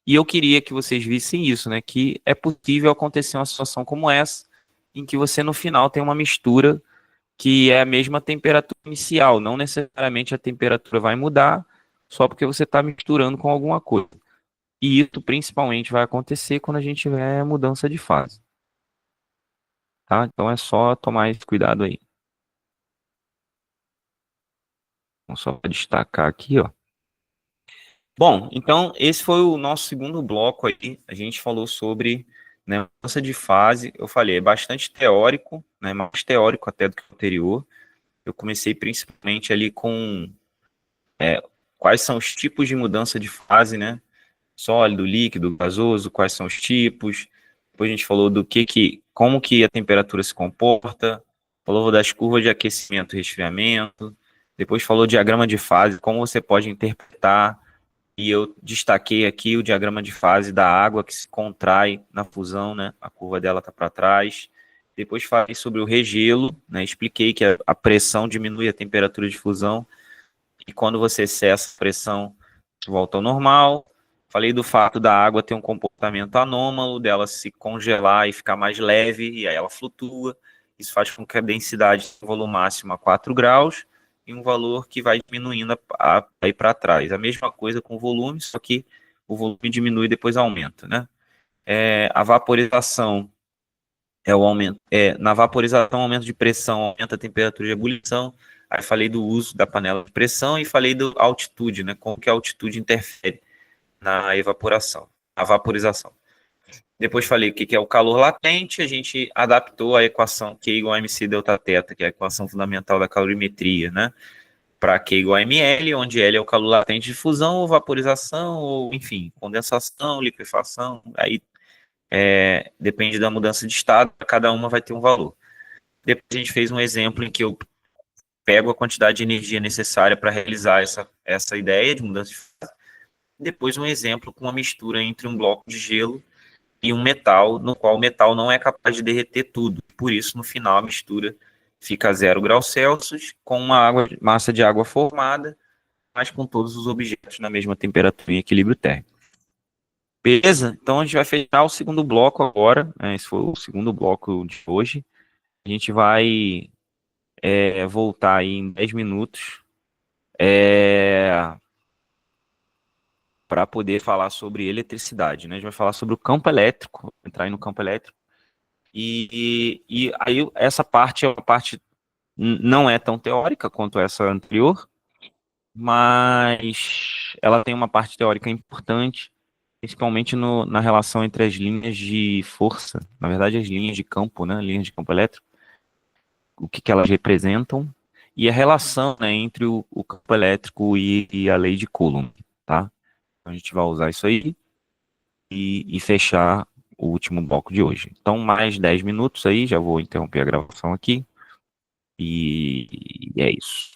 E eu queria que vocês vissem isso, né? Que é possível acontecer uma situação como essa, em que você no final tem uma mistura que é a mesma temperatura inicial. Não necessariamente a temperatura vai mudar, só porque você está misturando com alguma coisa. E isso principalmente vai acontecer quando a gente tiver mudança de fase. Tá? Então é só tomar esse cuidado aí. Então, só para destacar aqui, ó. Bom, então esse foi o nosso segundo bloco aí. A gente falou sobre, né, mudança de fase. Eu falei, é bastante teórico, né, mais teórico até do que o anterior. Eu comecei principalmente ali com quais são os tipos de mudança de fase, né? Sólido, líquido, gasoso, quais são os tipos. Depois a gente falou do como que a temperatura se comporta. Falou das curvas de aquecimento e resfriamento. Depois falou diagrama de fase, como você pode interpretar. E eu destaquei aqui o diagrama de fase da água que se contrai na fusão, né? A curva dela está para trás. Depois falei sobre o regelo, né? Expliquei que a pressão diminui a temperatura de fusão e quando você cessa a pressão, volta ao normal. Falei do fato da água ter um comportamento anômalo, dela se congelar e ficar mais leve, e aí ela flutua. Isso faz com que a densidade volume máximo a 4 graus e um valor que vai diminuindo a ir para trás. A mesma coisa com o volume, só que o volume diminui e depois aumenta, né? A vaporização é o aumento. Na vaporização, o aumento de pressão aumenta a temperatura de ebulição. Aí falei do uso da panela de pressão e falei da altitude, né? Como que a altitude interfere na evaporação, na vaporização. Depois falei o que é o calor latente, a gente adaptou a equação Q igual a mc delta θ, que é a equação fundamental da calorimetria, né? Para Q igual a ml, onde L é o calor latente de fusão ou vaporização, ou enfim, condensação, liquefação, aí depende da mudança de estado, cada uma vai ter um valor. Depois a gente fez um exemplo em que eu pego a quantidade de energia necessária para realizar essa ideia de mudança de fase. Depois um exemplo com uma mistura entre um bloco de gelo e um metal, no qual o metal não é capaz de derreter tudo. Por isso, no final, a mistura fica a 0 graus Celsius, com massa de água formada, mas com todos os objetos na mesma temperatura e equilíbrio térmico. Beleza? Então a gente vai fechar o segundo bloco agora, né? Esse foi o segundo bloco de hoje. A gente vai voltar aí em 10 minutos para poder falar sobre eletricidade, né? A gente vai falar sobre o campo elétrico, entrar aí no campo elétrico. E aí essa parte é uma parte não é tão teórica quanto essa anterior, mas ela tem uma parte teórica importante, principalmente na relação entre as linhas de força, na verdade as linhas de campo, né, linhas de campo elétrico, o que elas representam, e a relação, né, entre o campo elétrico e a lei de Coulomb, tá? Então a gente vai usar isso aí e fechar o último bloco de hoje. Então mais 10 minutos aí, já vou interromper a gravação aqui, e é isso.